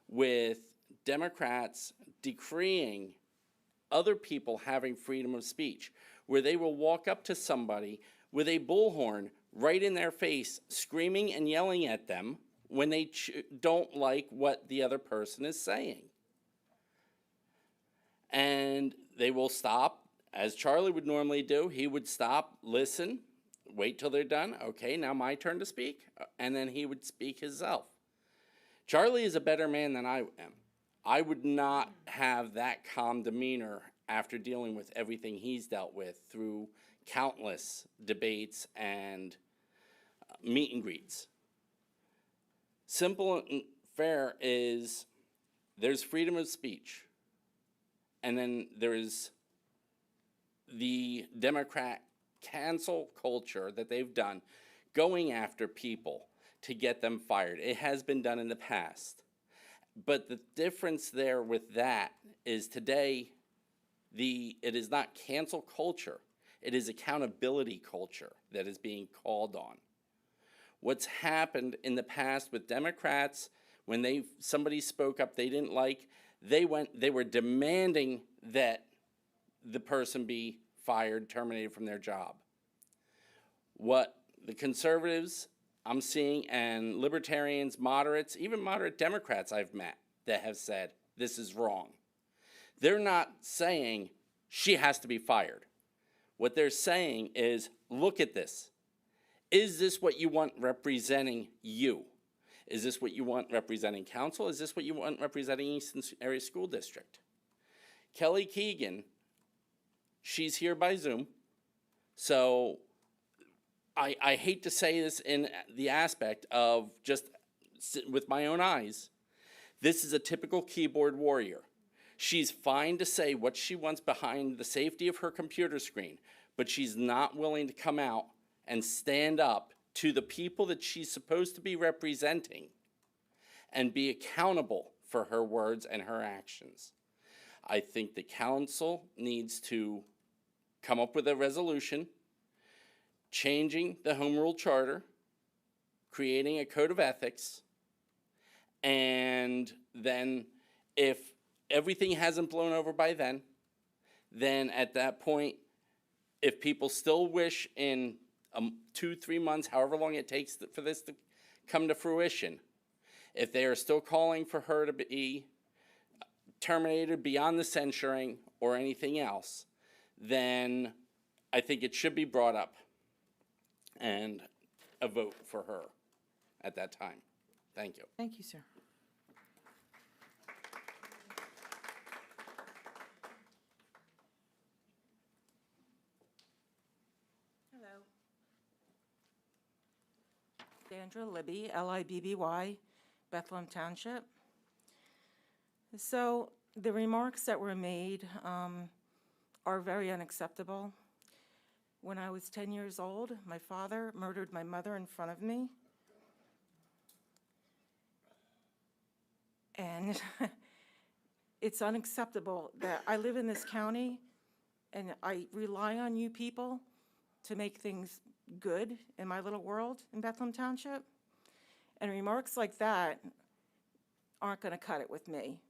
with Democrats decreeing other people having freedom of speech, where they will walk up to somebody with a bullhorn right in their face, screaming and yelling at them when they don't like what the other person is saying. And they will stop, as Charlie would normally do. He would stop, listen, wait till they're done. Okay, now my turn to speak. And then he would speak himself. Charlie is a better man than I am. I would not have that calm demeanor after dealing with everything he's dealt with through countless debates and meet and greets. Simple and fair is there's freedom of speech, and then there's the Democrat cancel culture that they've done, going after people to get them fired. It has been done in the past. But the difference there with that is today, it is not cancel culture. It is accountability culture that is being called on. What's happened in the past with Democrats, when somebody spoke up they didn't like, they were demanding that the person be fired, terminated from their job. What the conservatives I'm seeing, and libertarians, moderates, even moderate Democrats I've met that have said this is wrong. They're not saying she has to be fired. What they're saying is, look at this. Is this what you want representing you? Is this what you want representing council? Is this what you want representing Easton Area School District? Kelly Keegan, she's here by Zoom, so I hate to say this in the aspect of just with my own eyes. This is a typical keyboard warrior. She's fine to say what she wants behind the safety of her computer screen, but she's not willing to come out and stand up to the people that she's supposed to be representing and be accountable for her words and her actions. I think the council needs to come up with a resolution changing the home rule charter, creating a code of ethics, and then if everything hasn't blown over by then at that point, if people still wish in 2-3 months, however long it takes for this to come to fruition, if they are still calling for her to be terminated beyond the censuring or anything else, then I think it should be brought up and a vote for her at that time. Thank you. Thank you, sir. Hello. Sandra Libby, Libby, Bethlehem Township. So the remarks that were made are very unacceptable. When I was 10 years old, my father murdered my mother in front of me. And it's unacceptable that I live in this county and I rely on you people to make things good in my little world in Bethlehem Township. And remarks like that aren't going to cut it with me,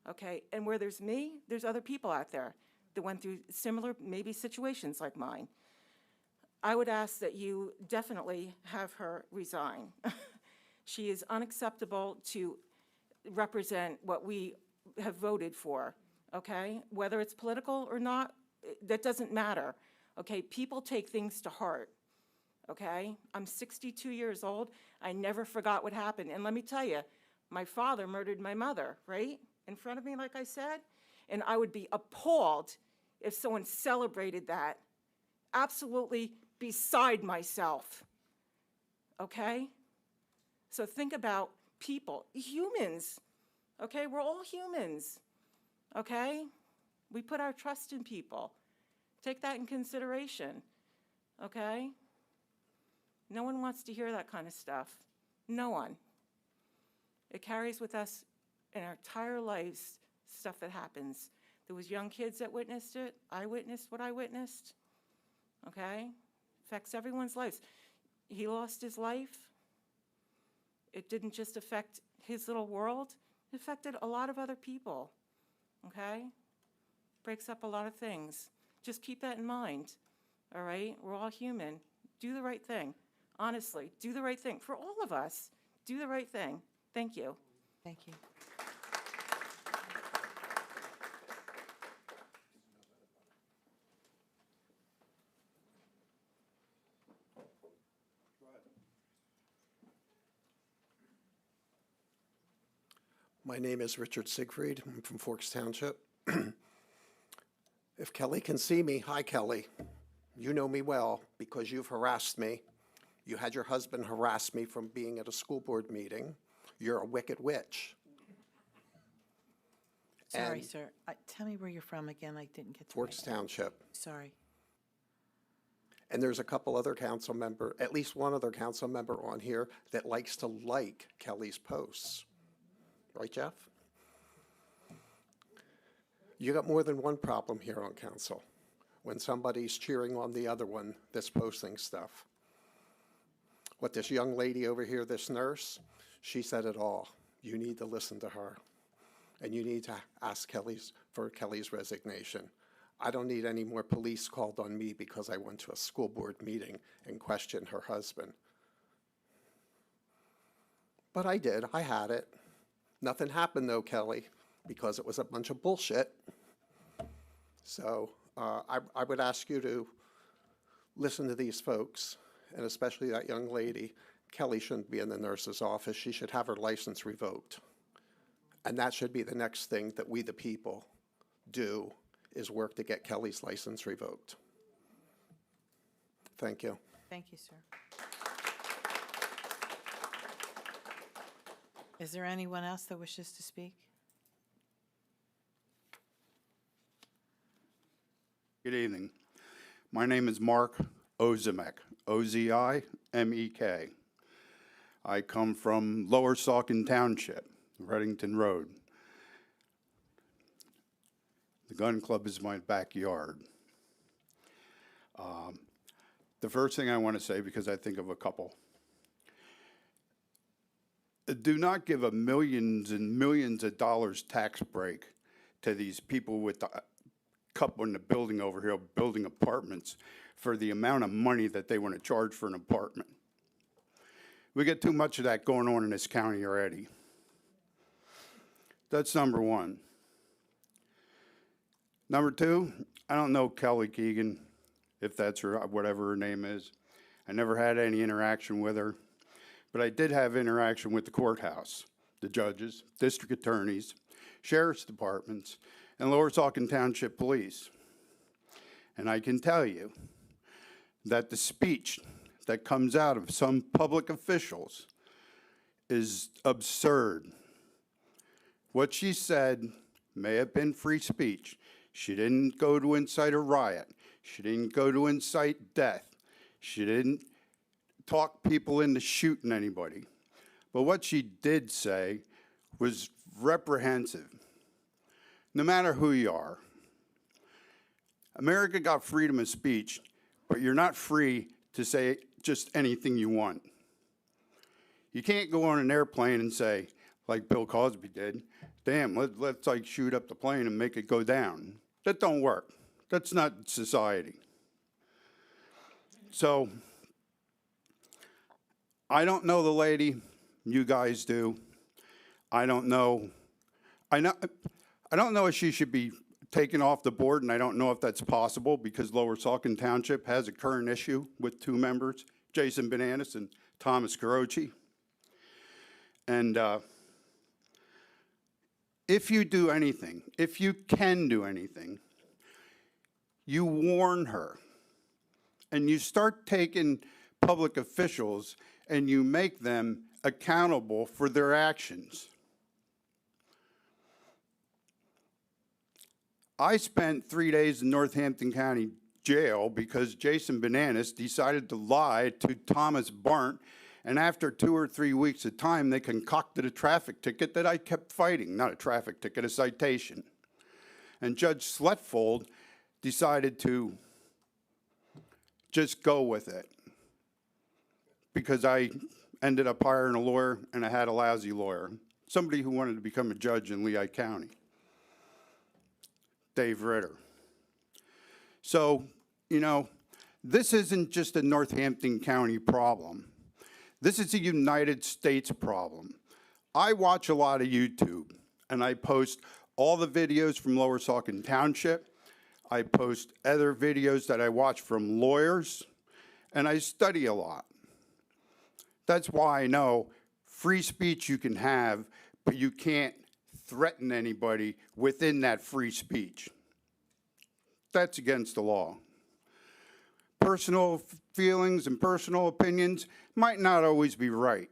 okay? And where there's me, there's other people out there that went through similar, maybe situations like mine. I would ask that you definitely have her resign. She is unacceptable to represent what we have voted for, okay? Whether it's political or not, that doesn't matter, okay? People take things to heart, okay? I'm 62 years old. I never forgot what happened. And let me tell you, my father murdered my mother, right? In front of me, like I said. And I would be appalled if someone celebrated that. Absolutely beside myself, okay? So think about people, humans, okay? We're all humans, okay? We put our trust in people. Take that in consideration, okay? No one wants to hear that kind of stuff. No one. It carries with us in our entire lives stuff that happens. There was young kids that witnessed it. I witnessed what I witnessed, okay? Affects everyone's lives. He lost his life. It didn't just affect his little world. It affected a lot of other people, okay? Breaks up a lot of things. Just keep that in mind, all right? We're all human. do the right thing. Honestly, do the right thing. For all of us, do the right thing. Thank you. Thank you. My name is Richard Siegfried. I'm from Forks Township. If Kelly can see me, hi, Kelly. You know me well because you've harassed me. You had your husband harass me from being at a school board meeting. You're a wicked witch. Sorry, And sir. Tell me where you're from again. I didn't get to. Forks write it. Township. Sorry. And there's a couple other council member, at least one other council member on here that likes to like Kelly's posts. Right, Jeff? You got more than one problem here on council. When somebody's cheering on the other one that's posting stuff. What this young lady over here, this nurse, she said it all. You need to listen to her. And you need to ask for Kelly's resignation. I don't need any more police called on me because I went to a school board meeting and questioned her husband. But I did, I had it. Nothing happened though, Kelly, because it was a bunch of bullshit. So I would ask you to listen to these folks, and especially that young lady. Kelly shouldn't be in the nurse's office. She should have her license revoked. And that should be the next thing that we, the people, do, is work to get Kelly's license revoked. Thank you. Thank you, sir. Is there anyone else that wishes to speak? Good evening. My name is Mark Ozimek, O-Z-I-M-E-K. I come from Lower Saucon Township, Reddington Road. The gun club is my backyard. The first thing I want to say, because I think of a couple, do not give a millions and millions of dollars tax break to these people with the couple in the building over here building apartments for the amount of money that they want to charge for an apartment. We get too much of that going on in this county already. That's number one. Number two, I don't know Kelly Keegan, if that's her, whatever her name is. I never had any interaction with her, but I did have interaction with the courthouse, the judges, district attorneys, sheriff's departments, and Lower Saucon Township Police. And I can tell you that the speech that comes out of some public officials is absurd. What she said may have been free speech. She didn't go to incite a riot. She didn't go to incite death. She didn't talk people into shooting anybody. But what she did say was reprehensive. No matter who you are, America got freedom of speech, but you're not free to say just anything you want. You can't go on an airplane and say, like Bill Cosby did, damn, let's like shoot up the plane and make it go down. That don't work. That's not society. So, I don't know the lady, you guys do. I don't know if she should be taken off the board, and I don't know if that's possible because Lower Saucon Township has a current issue with two members, Jason Bananas and Thomas Carochi. And if you do anything, if you can do anything, you warn her. And you start taking public officials and you make them accountable for their actions. I spent 3 days in Northampton County Jail because Jason Bananas decided to lie to Thomas Barnt, and after 2 or 3 weeks of time, they concocted a traffic ticket that I kept fighting. Not a traffic ticket, a citation. And Judge Sletfold decided to just go with it because I ended up hiring a lawyer, and I had a lousy lawyer, somebody who wanted to become a judge in Lehigh County. Dave Ritter. So, you know, This isn't just a Northampton County problem. This is a United States problem. I watch a lot of YouTube, and I post all the videos from Lower Saucon Township. I post other videos that I watch from lawyers, and I study a lot. That's why I know free speech you can have, but you can't threaten anybody within that free speech. That's against the law. Personal feelings and personal opinions might not always be right,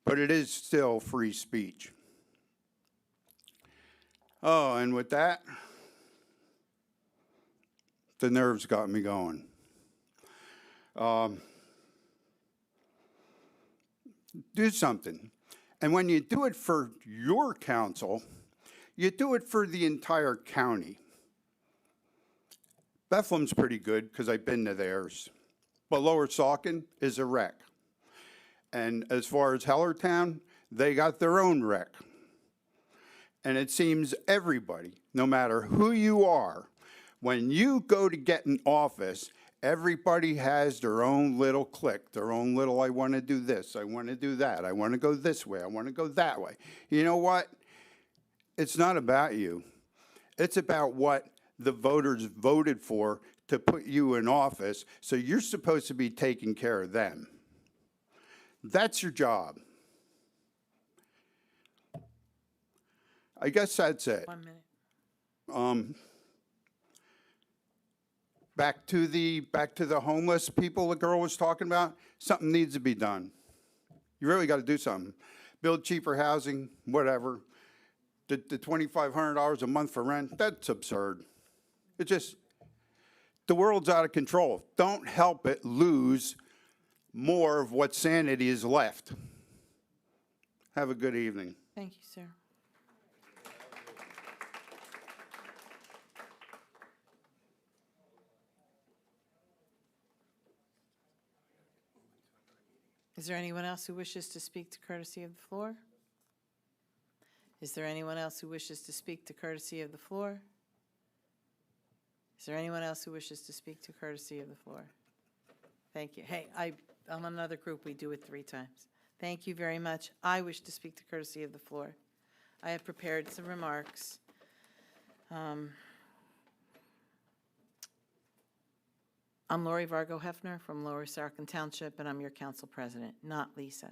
but it is still free speech. Oh, and with that, the nerves got me going. Do something. And when you do it for your council, you do it for the entire county. Bethlehem's pretty good because I've been to theirs, but Lower Saucon is a wreck. And as far as Hellertown, they got their own wreck. And it seems everybody, no matter who you are, when you go to get in office, everybody has their own little clique, their own little, I want to do this, I want to do that, I want to go this way, I want to go that way. You know what? It's not about you. It's about what the voters voted for to put you in office, so you're supposed to be taking care of them. That's your job. I guess that's it. 1 minute. Back to the homeless people the girl was talking about, something needs to be done. You really got to do something. Build cheaper housing, whatever. The $2,500 a month for rent, that's absurd. It just, the world's out of control. Don't help it lose more of what sanity is left. Have a good evening. Thank you, sir. Is there anyone else who wishes to speak to courtesy of the floor? Is there anyone else who wishes to speak to courtesy of the floor? Is there anyone else who wishes to speak to courtesy of the floor? Thank you. Hey, I'm another group, we do it 3 times. Thank you very much. I wish to speak to courtesy of the floor. I have prepared some remarks. I'm Lori Vargo Hefner from Lower Saucon Township, and I'm your council president, not Lisa.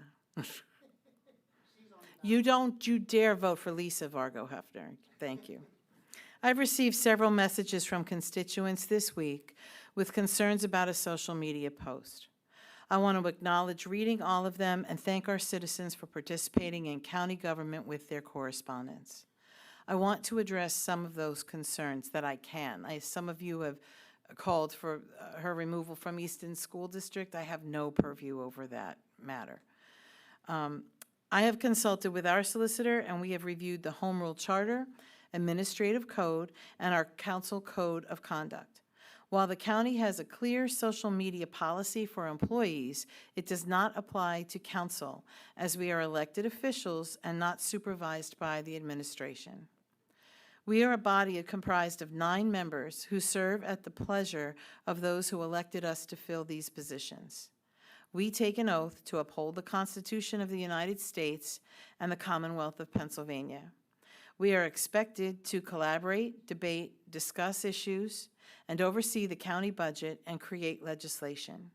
You dare vote for Lisa Vargo Hefner. Thank you. I've received several messages from constituents this week with concerns about a social media post. I want to acknowledge reading all of them and thank our citizens for participating in county government with their correspondence. I want to address some of those concerns that I can. Some of you have called for her removal from Easton School District. I have no purview over that matter. I have consulted with our solicitor, and we have reviewed the Home Rule Charter, Administrative Code, and our Council Code of Conduct. While the county has a clear social media policy for employees, it does not apply to council, as we are elected officials and not supervised by the administration. We are a body comprised of 9 members who serve at the pleasure of those who elected us to fill these positions. We take an oath to uphold the Constitution of the United States and the Commonwealth of Pennsylvania. We are expected to collaborate, debate, discuss issues, and oversee the county budget and create legislation.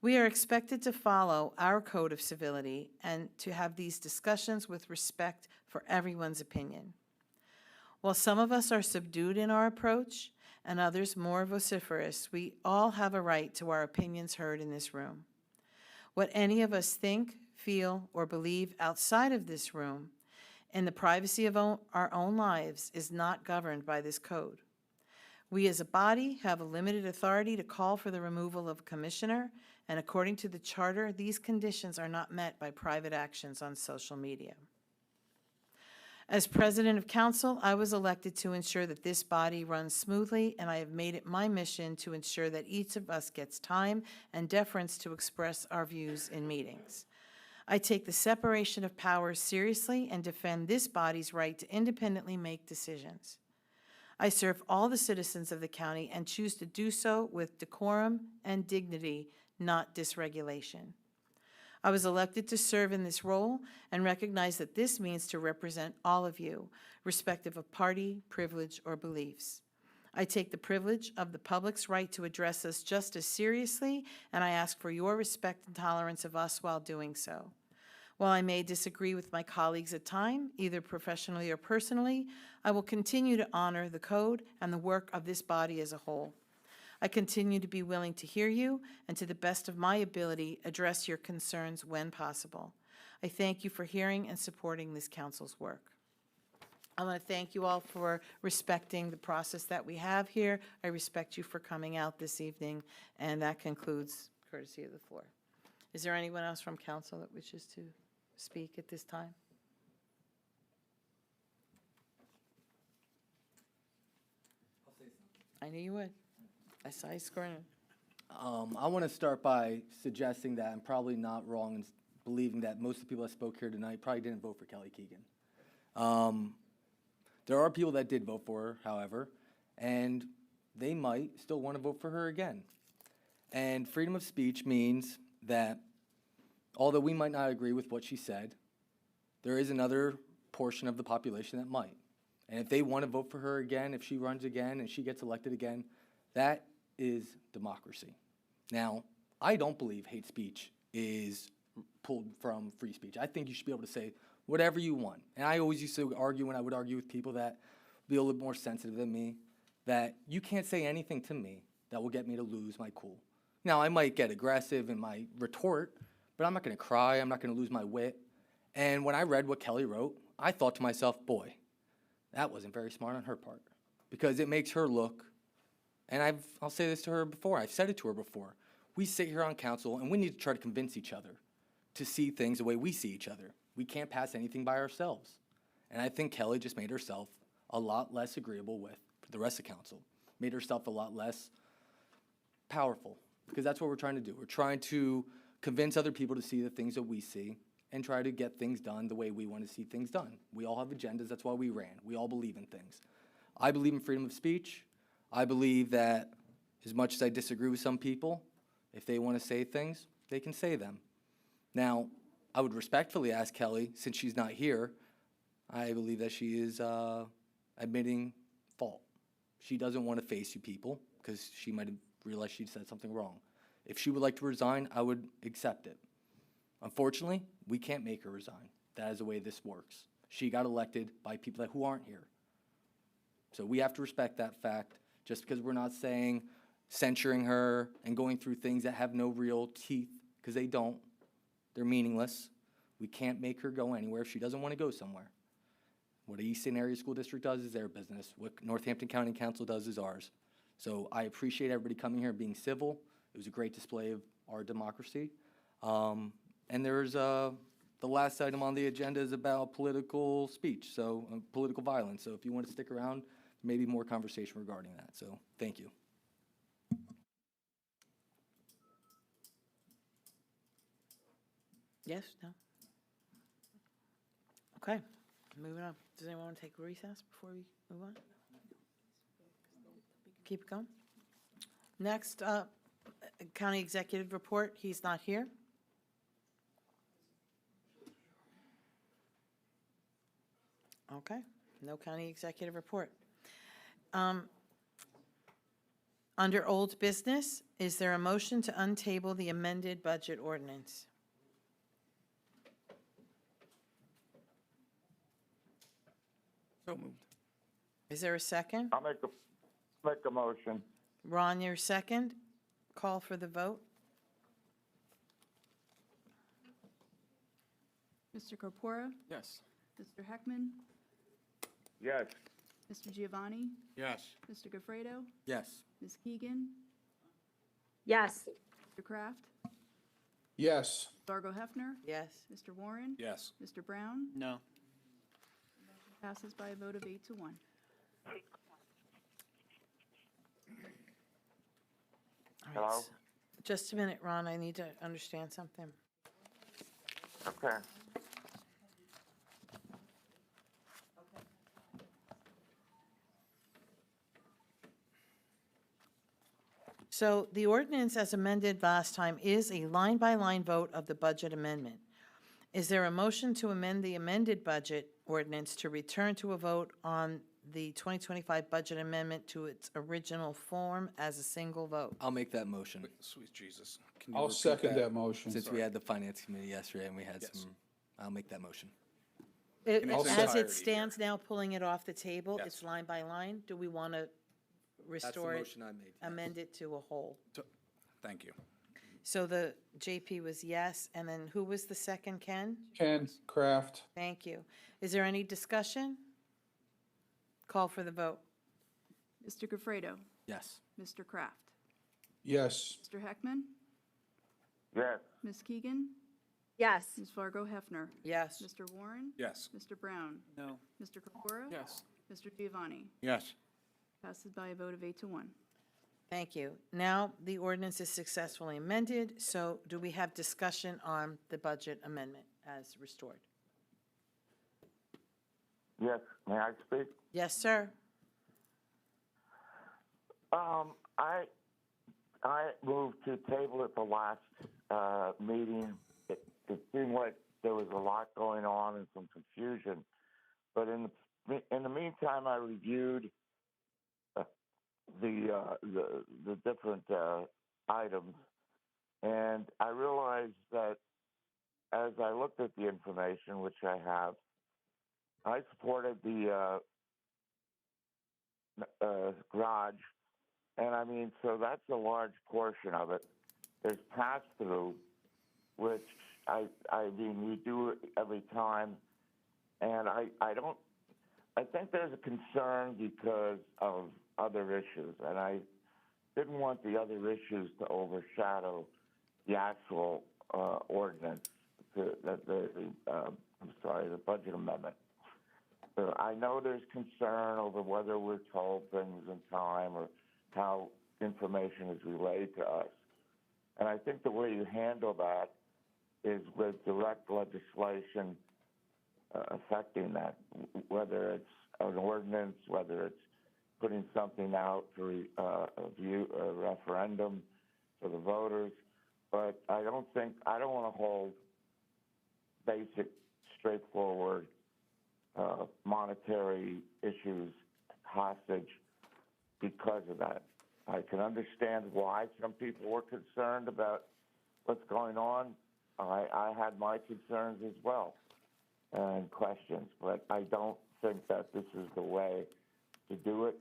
We are expected to follow our code of civility and to have these discussions with respect for everyone's opinion. While some of us are subdued in our approach and others more vociferous, we all have a right to our opinions heard in this room. What any of us think, feel, or believe outside of this room in the privacy of our own lives is not governed by this code. We as a body have a limited authority to call for the removal of a commissioner, and according to the charter, these conditions are not met by private actions on social media. As president of council, I was elected to ensure that this body runs smoothly, and I have made it my mission to ensure that each of us gets time and deference to express our views in meetings. I take the separation of powers seriously and defend this body's right to independently make decisions. I serve all the citizens of the county and choose to do so with decorum and dignity, not dysregulation. I was elected to serve in this role and recognize that this means to represent all of you, respective of party, privilege, or beliefs. I take the privilege of the public's right to address us just as seriously, and I ask for your respect and tolerance of us while doing so. While I may disagree with my colleagues at times, either professionally or personally, I will continue to honor the code and the work of this body as a whole. I continue to be willing to hear you and, to the best of my ability, address your concerns when possible. I thank you for hearing and supporting this council's work. I want to thank you all for respecting the process that we have here. I respect you for coming out this evening, and that concludes courtesy of the floor. Is there anyone else from council that wishes to speak at this time? I knew you would. I saw you scoring. I want to start by suggesting that I'm probably not wrong in believing that most of the people that spoke here tonight probably didn't vote for Kelly Keegan. There are people that did vote for her, however, and they might still want to vote for her again. And freedom of speech means that although we might not agree with what she said, there is another portion of the population that might. And if they want to vote for her again, if she runs again and she gets elected again, that is democracy. Now, I don't believe hate speech is pulled from free speech. I think you should be able to say whatever you want. And I always used to argue, when I would argue with people that be a little more sensitive than me, that you can't say anything to me that will get me to lose my cool. Now, I might get aggressive in my retort, but I'm not going to cry. I'm not going to lose my wit. And when I read what Kelly wrote, I thought to myself, boy, that wasn't very smart on her part, because it makes her look, and I'll say this to her before, I've said it to her before, we sit here on council and we need to try to convince each other to see things the way we see each other. We can't pass anything by ourselves. And I think Kelly just made herself a lot less agreeable with the rest of council, made herself a lot less powerful, because that's what we're trying to do. We're trying to convince other people to see the things that we see and try to get things done the way we want to see things done. We all have agendas. That's why we ran. We all believe in things. I believe in freedom of speech. I believe that as much as I disagree with some people, if they want to say things, they can say them. Now, I would respectfully ask Kelly, since she's not here, I believe that she is admitting fault. She doesn't want to face you people because she might have realized she'd said something wrong. If she would like to resign, I would accept it. Unfortunately, we can't make her resign. That is the way this works. She got elected by people who aren't here. So we have to respect that fact, just because we're not saying censuring her and going through things that have no real teeth, because they don't. They're meaningless. We can't make her go anywhere if she doesn't want to go somewhere. What the Easton Area School District does is their business. What Northampton County Council does is ours. So I appreciate everybody coming here and being civil. It was a great display of our democracy. And there's the last item on the agenda is about political speech, so political violence. So if you want to stick around, maybe more conversation regarding that. So thank you. Yes, no? Okay, moving on. Does anyone want to take a recess before we move on? Keep it going. Next up, County Executive Report. He's not here. Okay, no County Executive Report. Under old business, is there a motion to untable the amended budget ordinance? So moved. Is there a second? I'll make a motion. Ron, your second. Call for the vote. Mr. Corpora? Yes. Mr. Heckman? Yes. Mr. Giovanni? Yes. Mr. Gafredo? Yes. Ms. Keegan? Yes. Mr. Kraft? Yes. Dargo Hefner? Yes. Mr. Warren? Yes. Mr. Brown? No. Passes by a vote of 8 to 1. All right. Hello? Just a minute, Ron. I need to understand something. Okay. So the ordinance as amended last time is a line-by-line vote of the budget amendment. Is there a motion to amend the amended budget ordinance to return to a vote on the 2025 budget amendment to its original form as a single vote? I'll make that motion. Sweet Jesus. Can you I'll repeat second that motion. Since we had the finance committee yesterday and we had some, I'll make that motion. In its As entirety it stands now, pulling it off the table, Yes. it's line by line? Do we want to That's the restore it, motion I made. amend it to a whole? Thank you. So the JP was yes, and then who was the second, Ken? Ken Kraft. Thank you. Is there any discussion? Call for the vote. Mr. Gafredo? Yes. Mr. Kraft? Yes. Mr. Heckman? Yes. Ms. Keegan? Yes. Ms. Fargo Hefner? Yes. Mr. Warren? Yes. Mr. Brown? No. Mr. Kokora? Yes. Mr. Giovanni? Yes. Passes by a vote of 8 to 1. Thank you. Now, the ordinance is successfully amended, so do we have discussion on the budget amendment as restored? Yes. May I speak? Yes, sir. I moved to table at the last meeting. It seemed like there was a lot going on and some confusion. But in the meantime, I reviewed the different items, and I realized that as I looked at the information, which I have, I supported the garage, and I mean, so that's a large portion of it. There's pass-through, which I mean, we do it every time, and I think there's a concern because of other issues, and I didn't want the other issues to overshadow the actual ordinance, the budget amendment. So I know there's concern over whether we're told things in time or how information is relayed to us. And I think the way you handle that is with direct legislation affecting that, whether it's an ordinance, whether it's putting something out for a referendum for the voters. But I don't want to hold basic, straightforward monetary issues hostage because of that. I can understand why some people were concerned about what's going on. I had my concerns as well and questions, but I don't think that this is the way to do it.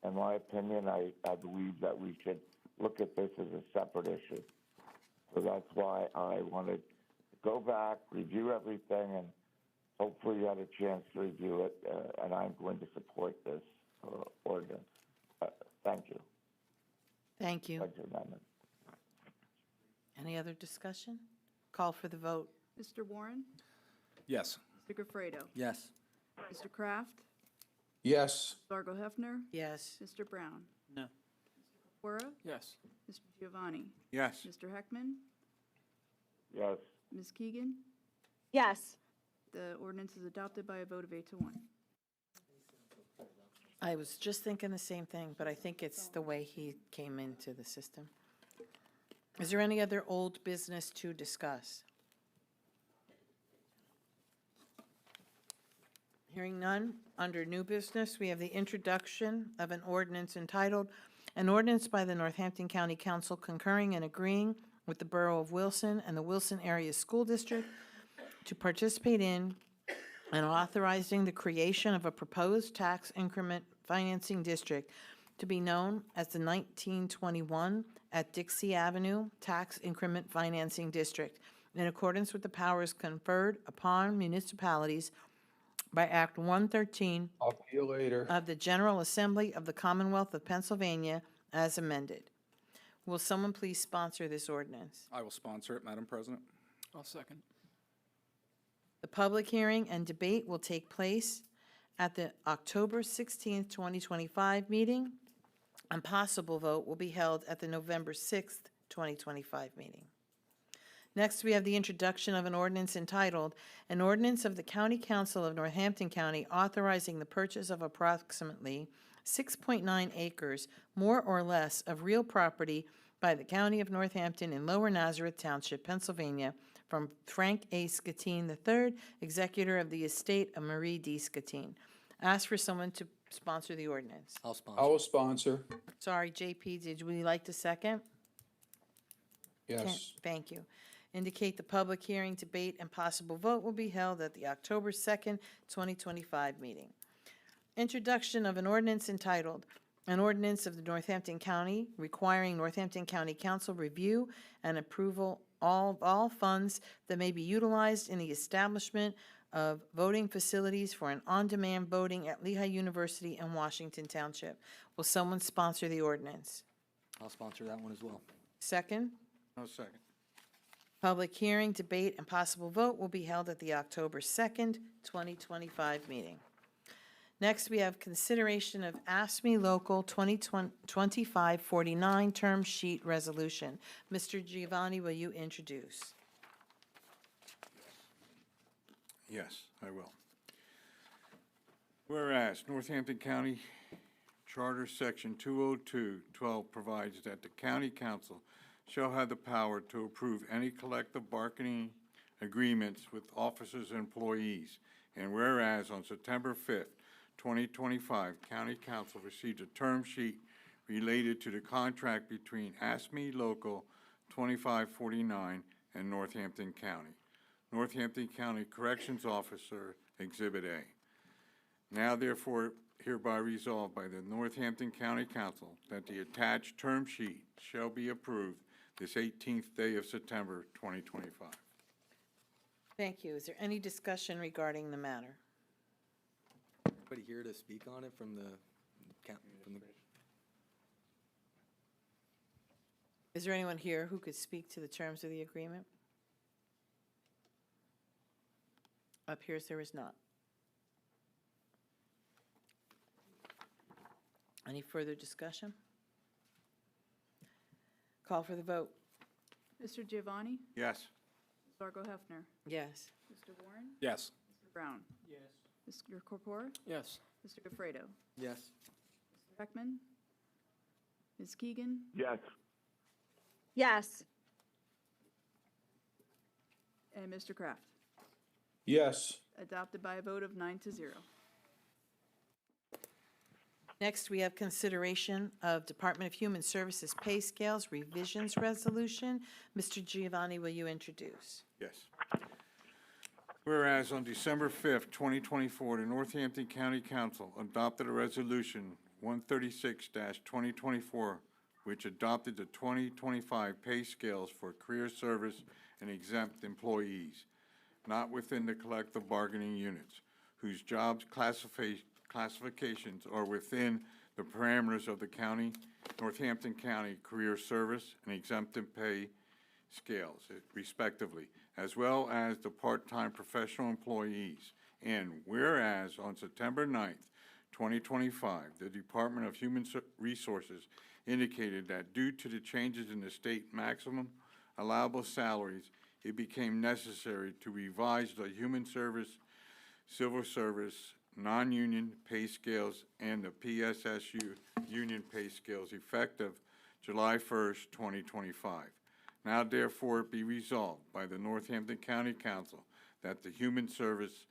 In my opinion, I believe that we should look at this as a separate issue. So that's why I wanted to go back, review everything, and hopefully you had a chance to review it, and I'm going to support this ordinance. Thank you. Thank you. Budget amendment. Any other discussion? Call for the vote. Mr. Warren? Yes. Mr. Gafredo? Yes. Mr. Kraft? Yes. Fargo Hefner? Yes. Mr. Brown? No. Mr. Kokora? Yes. Mr. Giovanni? Yes. Mr. Heckman? Yes. Ms. Keegan? Yes. The ordinance is adopted by a vote of 8 to 1. I was just thinking the same thing, but I think it's the way he came into the system. Is there any other old business to discuss? Hearing none, under new business, we have the introduction of an ordinance entitled, "An Ordinance by the Northampton County Council Concurring and Agreeing with the Borough of Wilson and the Wilson Area School District to participate in and authorizing the creation of a proposed tax increment financing district to be known as the 1921 at Dixie Avenue Tax Increment Financing District, in accordance with the powers conferred upon municipalities by Act 113 I'll see you later. of the General Assembly of the Commonwealth of Pennsylvania as amended." Will someone please sponsor this ordinance? I will sponsor it, Madam President. I'll second. The public hearing and debate will take place at the October 16th, 2025 meeting, and possible vote will be held at the November 6th, 2025 meeting. Next, we have the introduction of an ordinance entitled, "An Ordinance of the County Council of Northampton County Authorizing the Purchase of Approximately 6.9 acres, more or less, of real property by the County of Northampton in Lower Nazareth Township, Pennsylvania, from Frank A. Skatine III, executor of the estate of Marie D. Skatine. Ask for someone to sponsor the ordinance. I'll I sponsor. will sponsor. Sorry, JP, did we like to second? Yes. Thank you. Indicate the public hearing, debate, and possible vote will be held at the October 2nd, 2025 meeting. Introduction of an ordinance entitled, an ordinance of the Northampton County requiring Northampton County Council review and approval of all funds that may be utilized in the establishment of voting facilities for an on-demand voting at Lehigh University in Washington Township. Will someone sponsor the ordinance? I'll sponsor that one as well. Second? I'll second. Public hearing, debate, and possible vote will be held at the October 2nd, 2025 meeting. Next, we have consideration of ASME Local 2549 Term Sheet Resolution. Mr. Giovanni, will you introduce? Yes, I will. Whereas Northampton County Charter Section 202-12 provides that the county council shall have the power to approve any collective bargaining agreements with officers and employees. And whereas on September 5th, 2025, County Council received a term sheet related to the contract between ASME Local 2549 and Northampton County. Northampton County Corrections Officer, Exhibit A. Now therefore hereby resolved by the Northampton County Council that the attached term sheet shall be approved this 18th day of September 2025. Thank you. Is there any discussion regarding the matter? Anybody here to speak on it from the? Is there anyone here who could speak to the terms of the agreement? Appears there is not. Any further discussion? Call for the vote. Mr. Giovanni? Yes. Ms. Fargo Hefner? Yes. Mr. Warren? Yes. Mr. Brown? Yes. Mr. Corpora? Yes. Mr. Gafredo? Yes. Mr. Beckman? Ms. Keegan? Yes. Yes. And Mr. Kraft? Yes. Adopted by a vote of 9-0. Next, we have consideration of Department of Human Services pay scales revisions resolution. Mr. Giovanni, will you introduce? Yes. Whereas on December 5th, 2024, the Northampton County Council adopted a resolution 136-2024, which adopted the 2025 pay scales for career service and exempt employees, not within the collective bargaining units, whose jobs classifications are within the parameters of the county, Northampton County Career Service and Exempted Pay Scales, respectively, as well as the part-time professional employees. And whereas on September 9th, 2025, the Department of Human Resources indicated that due to the changes in the state maximum allowable salaries, it became necessary to revise the Human Service, Civil Service, non-union pay scales and the PSSU union pay scales effective July 1st, 2025. Now therefore be resolved by the Northampton County Council that the Human Service,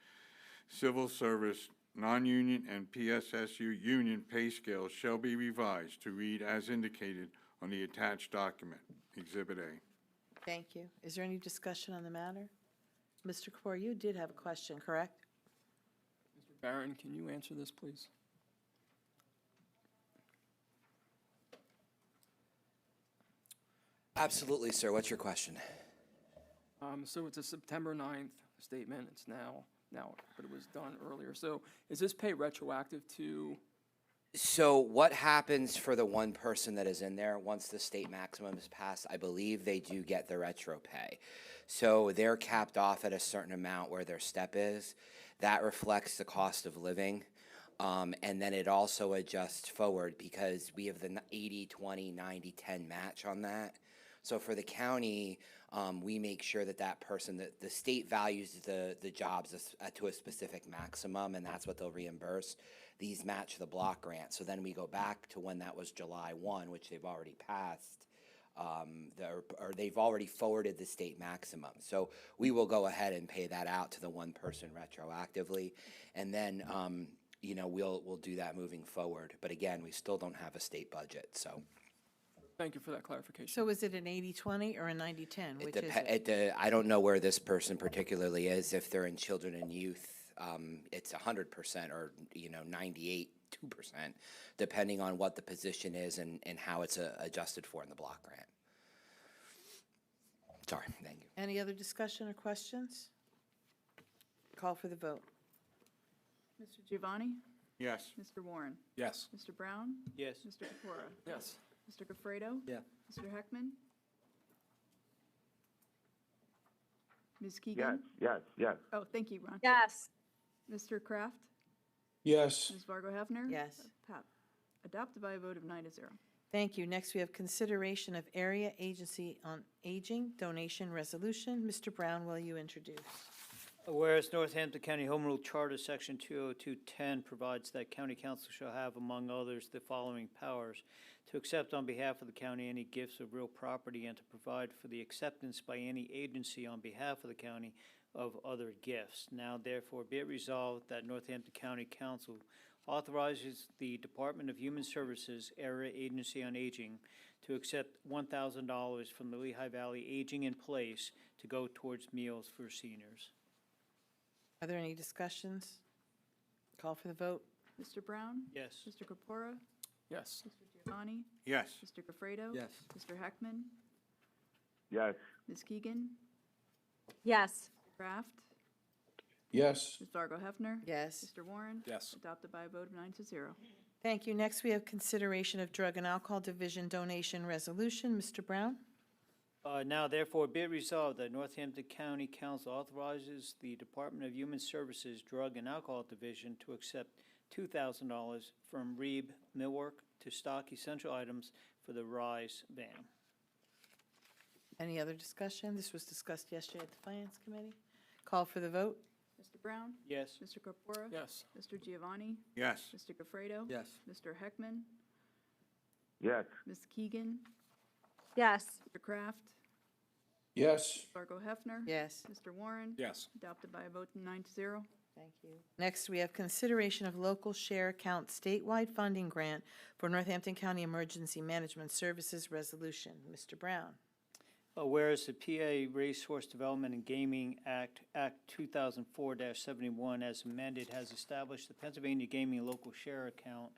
Civil Service, non-union and PSSU union pay scales shall be revised to read as indicated on the attached document, Exhibit A. Thank you. Is there any discussion on the matter? Mr. Kapoor, you did have a question, correct? Mr. Barron, can you answer this, please? Absolutely, sir. What's your question? So it's a September 9th statement. It's now, but it was done earlier. So is this pay retroactive to? So what happens for the one person that is in there, once the state maximum is passed, I believe they do get the retro pay. So they're capped off at a certain amount where their step is. That reflects the cost of living. And then it also adjusts forward because we have the 80, 20, 90, 10 match on that. So for the county, we make sure that that person, that the state values the jobs to a specific maximum, and that's what they'll reimburse. These match the block grant. So then we go back to when that was July 1, which they've already passed, or they've already forwarded the state maximum. So we will go ahead and pay that out to the one person retroactively, and then we'll do that moving forward. But again, we still don't have a state budget, so. Thank you for that clarification. So is it an 80-20 or a 90-10? Which is it? I don't know where this person particularly is. If they're in children and youth, it's 100% or 98.2%, depending on what the position is and how it's adjusted for in the block grant. Sorry, thank you. Any other discussion or questions? Call for the vote. Mr. Giovanni? Yes. Mr. Warren? Yes. Mr. Brown? Yes. Mr. Capora? Yes. Mr. Gafredo? Yeah. Mr. Heckman? Ms. Yes, Keegan? yes. Oh, thank you, Ron. Yes. Mr. Kraft? Yes. Ms. Fargo Hefner? Yes. Adopted by a vote of 9-0. Thank you. Next, we have consideration of Area Agency on Aging donation resolution. Mr. Brown, will you introduce? Whereas Northampton County Home Rule Charter, Section 20210, provides that county council shall have, among others, the following powers: to accept on behalf of the county any gifts of real property and to provide for the acceptance by any agency on behalf of the county of other gifts. Now, therefore, be it resolved that Northampton County Council authorizes the Department of Human Services Area Agency on Aging to accept $1,000 from the Lehigh Valley Aging in Place to go towards meals for seniors. Are there any discussions? Call for the vote. Mr. Brown? Yes. Mr. Capora? Yes. Mr. Giovanni? Yes. Mr. Gafredo? Yes. Mr. Heckman? Yes. Ms. Keegan? Yes. Kraft? Yes. Ms. Fargo Hefner? Yes. Mr. Warren? Yes. Adopted by a vote of 9-0. Thank you. Next, we have consideration of Drug and Alcohol Division donation resolution. Mr. Brown? Now, therefore, be it resolved that Northampton County Council authorizes the Department of Human Services Drug and Alcohol Division to accept $2,000 from Reeb Millwork to stock essential items for the RISE van. Any other discussion? This was discussed yesterday at the Finance Committee. Call for the vote. Mr. Brown? Yes. Mr. Capora? Yes. Mr. Giovanni? Yes. Mr. Gafredo? Yes. Mr. Heckman? Yes. Ms. Keegan? Yes. Mr. Kraft? Yes. Fargo Hefner? Yes. Mr. Warren? Yes. Adopted by a vote of 9-0. Thank you. Next, we have consideration of local share account statewide funding grant for Northampton County Emergency Management Services resolution. Mr. Brown? Whereas the PA Racehorse Development and Gaming Act 2004-71, as amended, has established the Pennsylvania Gaming Local Share Account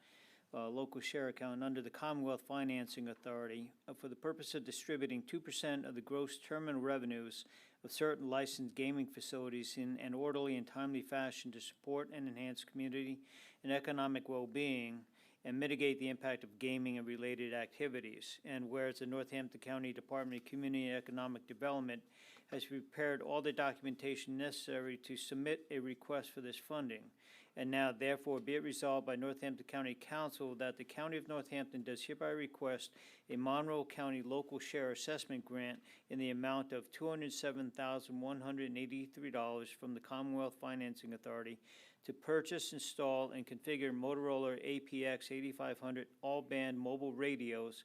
under the Commonwealth Financing Authority for the purpose of distributing 2% of the gross terminal revenues of certain licensed gaming facilities in an orderly and timely fashion to support and enhance community and economic well-being and mitigate the impact of gaming and related activities. And whereas the Northampton County Department of Community and Economic Development has prepared all the documentation necessary to submit a request for this funding. And now, therefore, be it resolved by Northampton County Council that the County of Northampton does hereby request a Monroe County Local Share Assessment Grant in the amount of $207,183 from the Commonwealth Financing Authority to purchase, install, and configure Motorola APX 8500 all-band mobile radios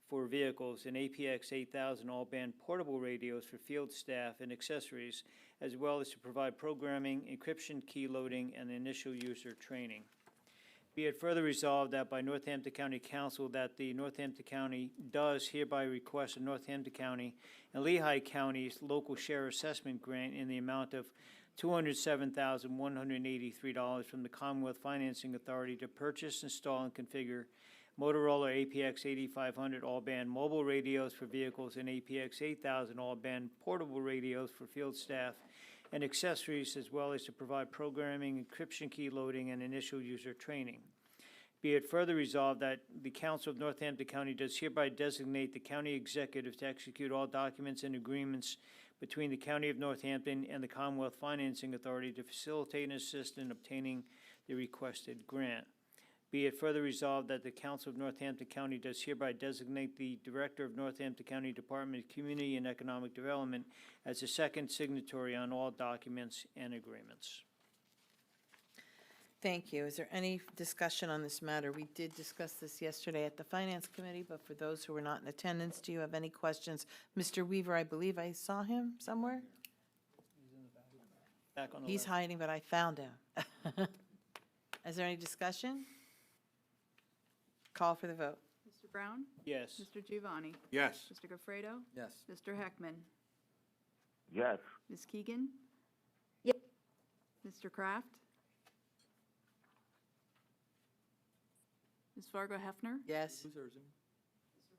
for vehicles and APX 8000 all-band portable radios for field staff and accessories, as well as to provide programming, encryption, key loading, and initial user training. Be it further resolved that by Northampton County Council that the Northampton County does hereby request a Northampton County and Lehigh County's local share assessment grant in the amount of $207,183 from the Commonwealth Financing Authority to purchase, install, and configure Motorola APX 8500 all-band mobile radios for vehicles and APX 8000 all-band portable radios for field staff and accessories, as well as to provide programming, encryption key loading, and initial user training. Be it further resolved that the Council of Northampton County does hereby designate the county executive to execute all documents and agreements between the County of Northampton and the Commonwealth Financing Authority to facilitate and assist in obtaining the requested grant. Be it further resolved that the Council of Northampton County does hereby designate the Director of Northampton County Department of Community and Economic Development as the second signatory on all documents and agreements. Thank you. Is there any discussion on this matter? We did discuss this yesterday at the Finance Committee, but for those who were not in attendance, do you have any questions? Mr. Weaver, I believe I saw him somewhere. Back on the He's left. hiding, but I found him. Is there any discussion? Call for the vote. Mr. Brown? Yes. Mr. Giovanni? Yes. Mr. Gofredo? Yes. Mr. Heckman? Yes. Ms. Keegan? Yep. Mr. Kraft? Ms. Fargo Hefner? Yes. Mr.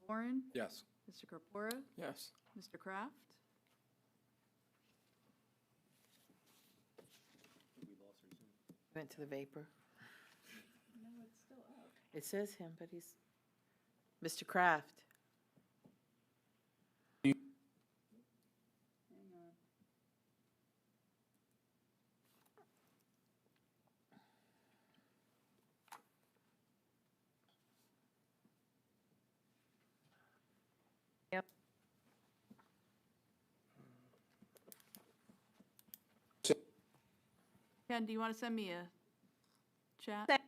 Warren? Yes. Mr. Corpora? Yes. Mr. Kraft? Went to the vapor. No, it's still up. It says him, but he's, Mr. Kraft. Hang on. Yep. Ken, do you want to send me a chat?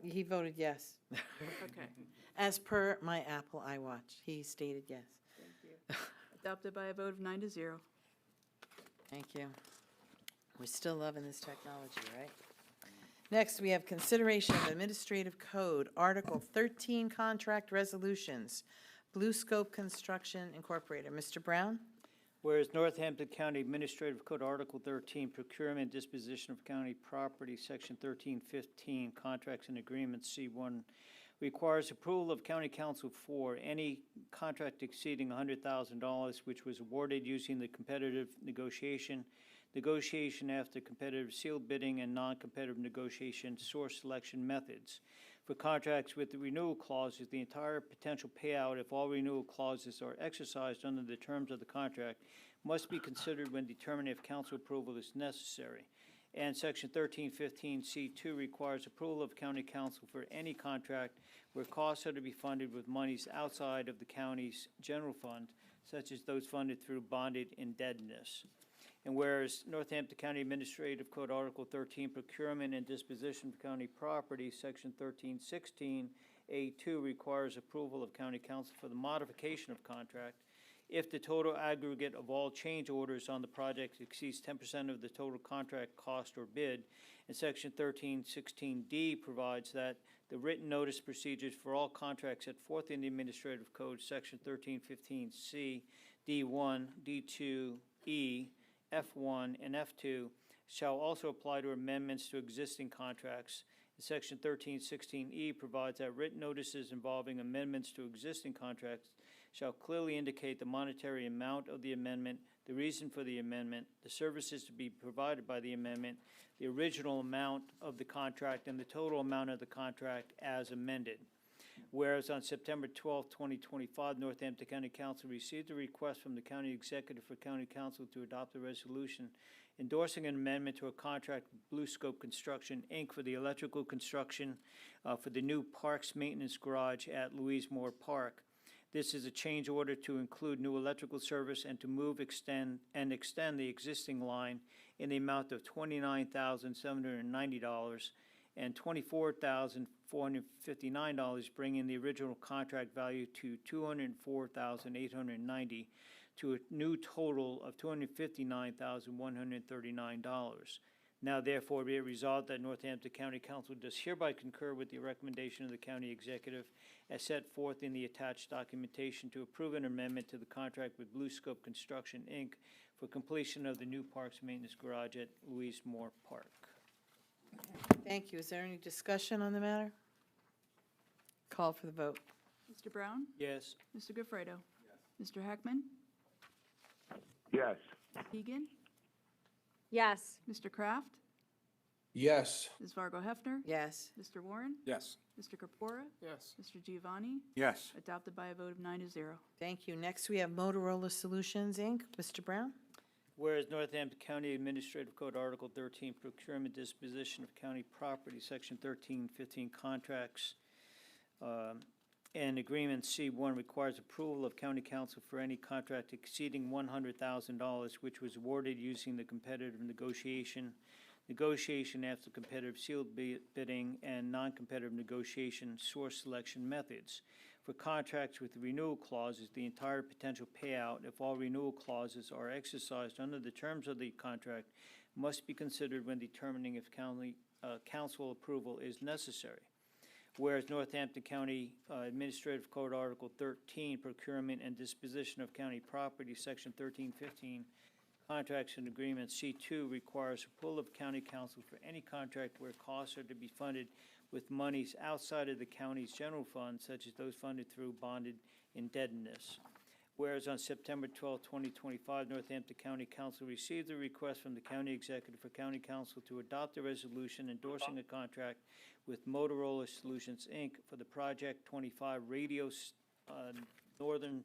He voted yes. Okay, As per my Apple iWatch, he stated yes. thank you. Adopted by a vote of 9-0. Thank you. We're still loving this technology, right? Next, we have consideration of Administrative Code, Article 13, Contract Resolutions, Blue Scope Construction Incorporated. Mr. Brown? Whereas Northampton County Administrative Code Article 13, Procurement, Disposition of County Property, Section 1315, Contracts and Agreements, C1, requires approval of County Council for any contract exceeding $100,000 which was awarded using the competitive negotiation after competitive sealed bidding and non-competitive negotiation source selection methods. For contracts with the renewal clauses, the entire potential payout, if all renewal clauses are exercised under the terms of the contract, must be considered when determining if council approval is necessary. And Section 1315C2 requires approval of county council for any contract where costs are to be funded with monies outside of the county's general fund, such as those funded through bonded indebtedness. And whereas Northampton County Administrative Code Article 13, Procurement and Disposition of County Property, Section 1316A2 requires approval of county council for the modification of contract if the total aggregate of all change orders on the project exceeds 10% of the total contract cost or bid. And Section 1316D provides that the written notice procedures for all contracts set forth in the Administrative Code, Section 1315C, D1, D2, E, F1, and F2 shall also apply to amendments to existing contracts. Section 1316E provides that written notices involving amendments to existing contracts shall clearly indicate the monetary amount of the amendment, the reason for the amendment, the services to be provided by the amendment, the original amount of the contract, and the total amount of the contract as amended. Whereas on September 12, 2025, Northampton County Council received a request from the County Executive for County Council to adopt a resolution endorsing an amendment to a contract with Blue Scope Construction, Inc. for the electrical construction for the new Parks Maintenance Garage at Louise Moore Park. This is a change order to include new electrical service and to move, extend the existing line in the amount of $29,790 and $24,459, bringing the original contract value to $204,890 to a new total of $259,139. Now therefore be it resolved that Northampton County Council does hereby concur with the recommendation of the county executive as set forth in the attached documentation to approve an amendment to the contract with Blue Scope Construction, Inc. for completion of the new Parks Maintenance Garage at Louise Moore Park. Thank you. Is there any discussion on the matter? Call for the vote. Mr. Brown? Yes. Mr. Gofredo? Yes. Mr. Heckman? Yes. Keegan? Yes. Mr. Kraft? Yes. Ms. Fargo Hefner? Yes. Mr. Warren? Yes. Mr. Corpora? Yes. Mr. Giovanni? Yes. Adopted by a vote of 9-0. Thank you. Next, we have Motorola Solutions, Inc. Mr. Brown? Whereas Northampton County Administrative Code Article 13, Procurement Disposition of County Property, Section 1315, Contracts and Agreements, C1 requires approval of County Council for any contract exceeding $100,000, which was awarded using the competitive negotiation after competitive sealed bidding, and non-competitive negotiation source selection methods. For contracts with renewal clauses, the entire potential payout, if all renewal clauses are exercised under the terms of the contract, must be considered when determining if council approval is necessary. Whereas Northampton County Administrative Code Article 13, Procurement and Disposition of County Property, Section 1315, Contracts and Agreements, C2 requires approval of county council for any contract where costs are to be funded with monies outside of the county's general fund, such as those funded through bonded indebtedness. Whereas on September 12, 2025, Northampton County Council received a request from the county executive for county council to adopt a resolution endorsing a contract with Motorola Solutions, Inc. for the Project 25 Radio Northern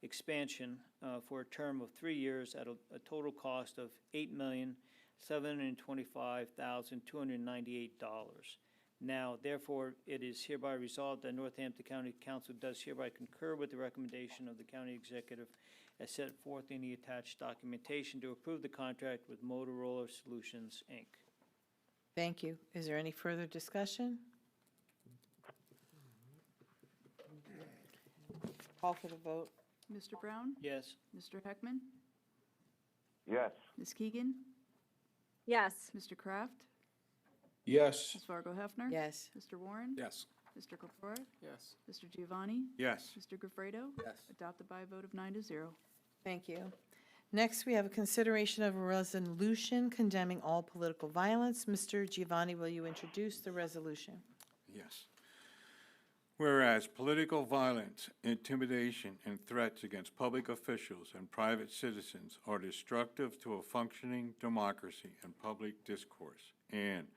Expansion for a term of 3 years at a total cost of $8,725,298. Now, therefore, it is hereby resolved that Northampton County Council does hereby concur with the recommendation of the county executive as set forth in the attached documentation to approve the contract with Motorola Solutions, Inc. Thank you. Is there any further discussion? Call for the vote. Mr. Brown? Yes. Mr. Heckman? Yes. Ms. Keegan? Yes. Mr. Kraft? Yes. Ms. Fargo Hefner? Yes. Mr. Warren? Yes. Mr. Corpora? Yes. Mr. Giovanni? Yes. Mr. Gafredo? Yes. Adopted by a vote of 9-0. Thank you. Next, we have a consideration of a resolution condemning all political violence. Mr. Giovanni, will you introduce the resolution? Yes. Whereas political violence, intimidation, and threats against public officials and private citizens are destructive to a functioning democracy and public discourse. And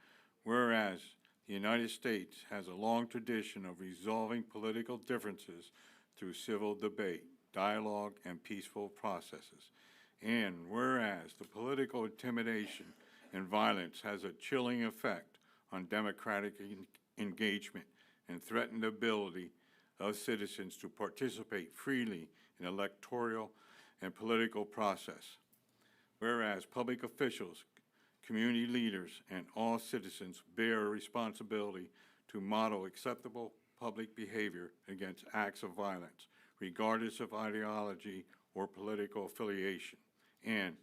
whereas the United States has a long tradition of resolving political differences through civil debate, dialogue, and peaceful processes. And whereas the political intimidation and violence has a chilling effect on democratic engagement and threaten the ability of citizens to participate freely in electoral and political process. Whereas public officials, community leaders, and all citizens bear a responsibility to model acceptable public behavior against acts of violence, regardless of ideology or political affiliation. And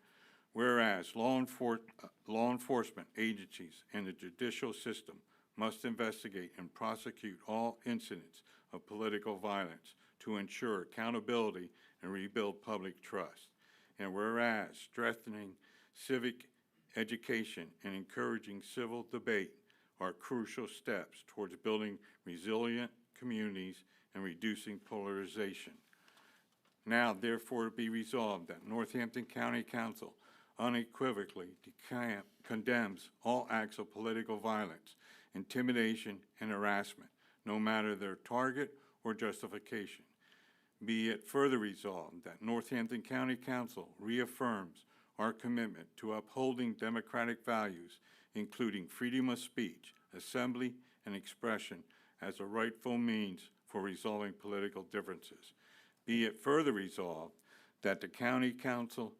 whereas law enforcement agencies and the judicial system must investigate and prosecute all incidents of political violence to ensure accountability and rebuild public trust. And whereas strengthening civic education and encouraging civil debate are crucial steps towards building resilient communities and reducing polarization. Now, therefore, be resolved that Northampton County Council unequivocally condemns all acts of political violence, intimidation, and harassment, no matter their target or justification. Be it further resolved that Northampton County Council reaffirms our commitment to upholding democratic values, including freedom of speech, assembly, and expression as a rightful means for resolving political differences. Be it further resolved that the County Council,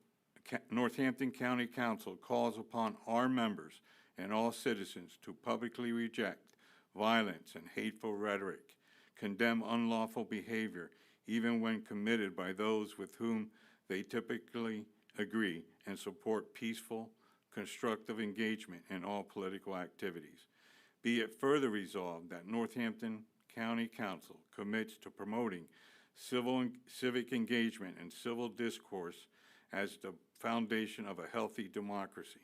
Northampton County Council calls upon our members and all citizens to publicly reject violence and hateful rhetoric, condemn unlawful behavior, even when committed by those with whom they typically agree, and support peaceful, constructive engagement in all political activities. Be it further resolved that Northampton County Council commits to promoting civic engagement and civil discourse as the foundation of a healthy democracy.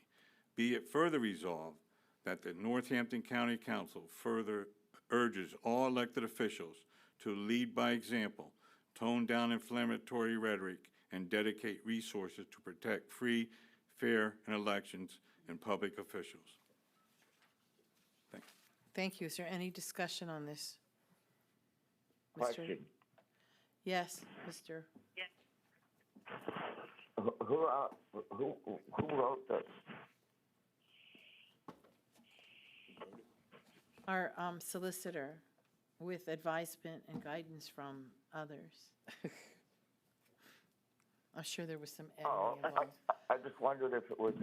Be it further resolved that the Northampton County Council further urges all elected officials to lead by example, tone down inflammatory rhetoric, and dedicate resources to protect free, fair in elections and public officials. Thank you. Thank you. Is there any discussion on this? Mr. Question. Yes, Mr. Who wrote this? Our solicitor, with advisement and guidance from others. I'm sure there was some editing involved. I just wondered if it was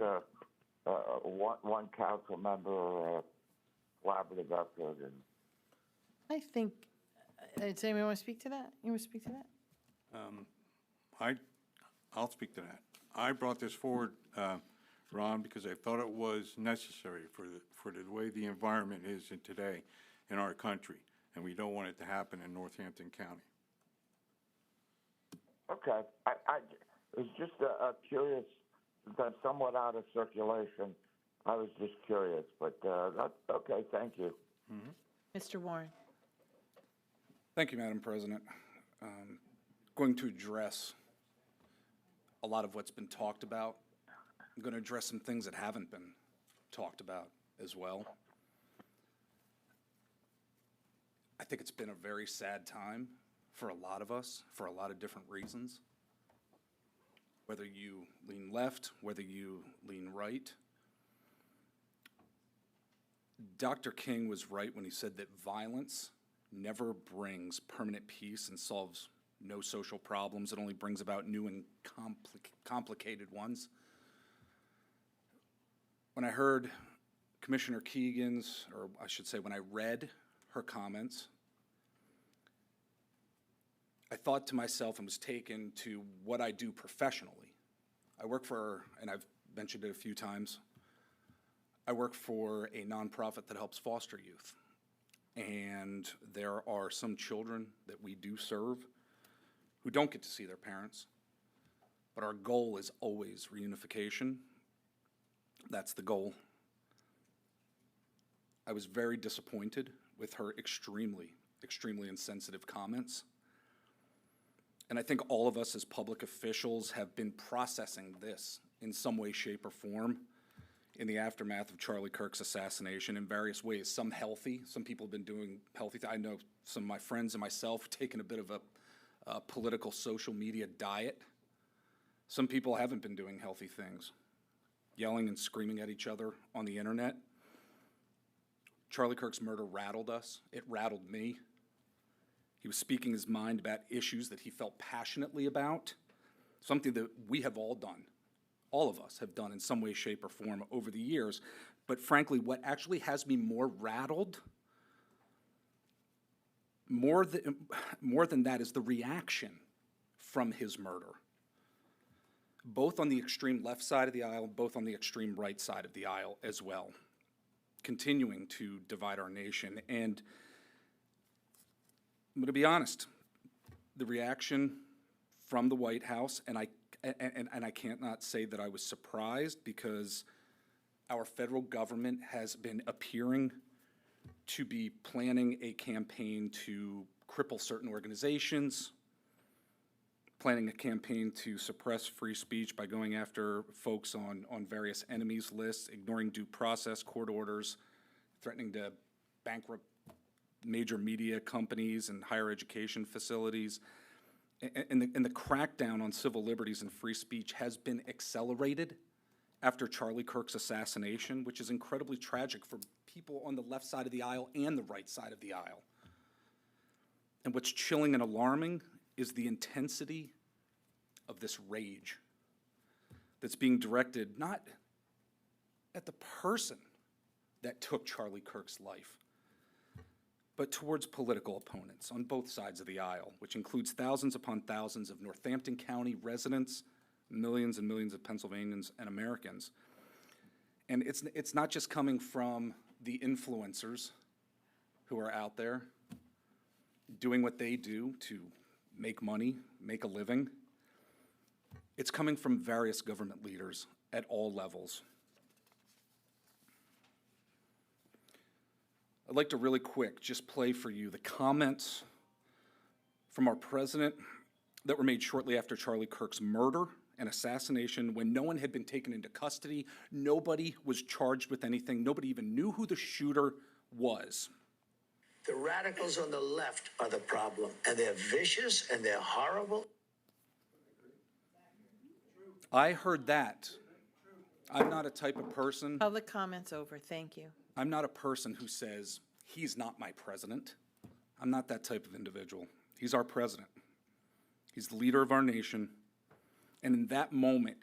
one council member or a collaborative effort. And I think, does anyone want to speak to that? You want to speak to that? I'll speak to that. I brought this forward, Ron, because I thought it was necessary for the way the environment is in today in our country, and we don't want it to happen in Northampton County. okay, I was just curious. That's somewhat out of circulation. I was just curious, but that's okay. Thank you. Mr. Warren. Thank you, Madam President. Going to address a lot of what's been talked about. I'm going to address some things that haven't been talked about as well. I think it's been a very sad time for a lot of us, for a lot of different reasons. Whether you lean left, whether you lean right. Dr. King was right when he said that violence never brings permanent peace and solves no social problems. It only brings about new and complicated ones. When I heard Commissioner Keegan's, or I should say when I read her comments, I thought to myself and was taken to what I do professionally. I work for, and I've mentioned it a few times, I work for a nonprofit that helps foster youth. And there are some children that we do serve who don't get to see their parents. But our goal is always reunification. That's the goal. I was very disappointed with her extremely insensitive comments. And I think all of us as public officials have been processing this in some way, shape, or form in the aftermath of Charlie Kirk's assassination in various ways. Some healthy, some people have been doing healthy. I know some of my friends and myself taken a bit of a political social media diet. Some people haven't been doing healthy things, yelling and screaming at each other on the internet. Charlie Kirk's murder rattled us. It rattled me. He was speaking his mind about issues that he felt passionately about, something that we have all done. All of us have done in some way, shape, or form over the years. But frankly, what actually has me more rattled, more than that, is the reaction from his murder. Both on the extreme left side of the aisle, both on the extreme right side of the aisle as well, continuing to divide our nation. And I'm going to be honest, the reaction from the White House, and I can't not say that I was surprised, because our federal government has been appearing to be planning a campaign to cripple certain organizations, planning a campaign to suppress free speech by going after folks on various enemies lists, ignoring due process, court orders, threatening to bankrupt major media companies and higher education facilities. And the crackdown on civil liberties and free speech has been accelerated after Charlie Kirk's assassination, which is incredibly tragic for people on the left side of the aisle and the right side of the aisle. And what's chilling and alarming is the intensity of this rage that's being directed not at the person that took Charlie Kirk's life, but towards political opponents on both sides of the aisle, which includes thousands upon thousands of Northampton County residents, millions and millions of Pennsylvanians and Americans. And it's not just coming from the influencers who are out there doing what they do to make money, make a living. It's coming from various government leaders at all levels. I'd like to really quick just play for you the comments from our president that were made shortly after Charlie Kirk's murder an assassination when no one had been taken into custody. Nobody was charged with anything. Nobody even knew who the shooter was. The radicals on the left are the problem, and they're vicious and they're horrible. I heard that. I'm not a type of person. Public comments over. Thank you. I'm not a person who says, he's not my president. I'm not that type of individual. He's our president. He's the leader of our nation. And in that moment,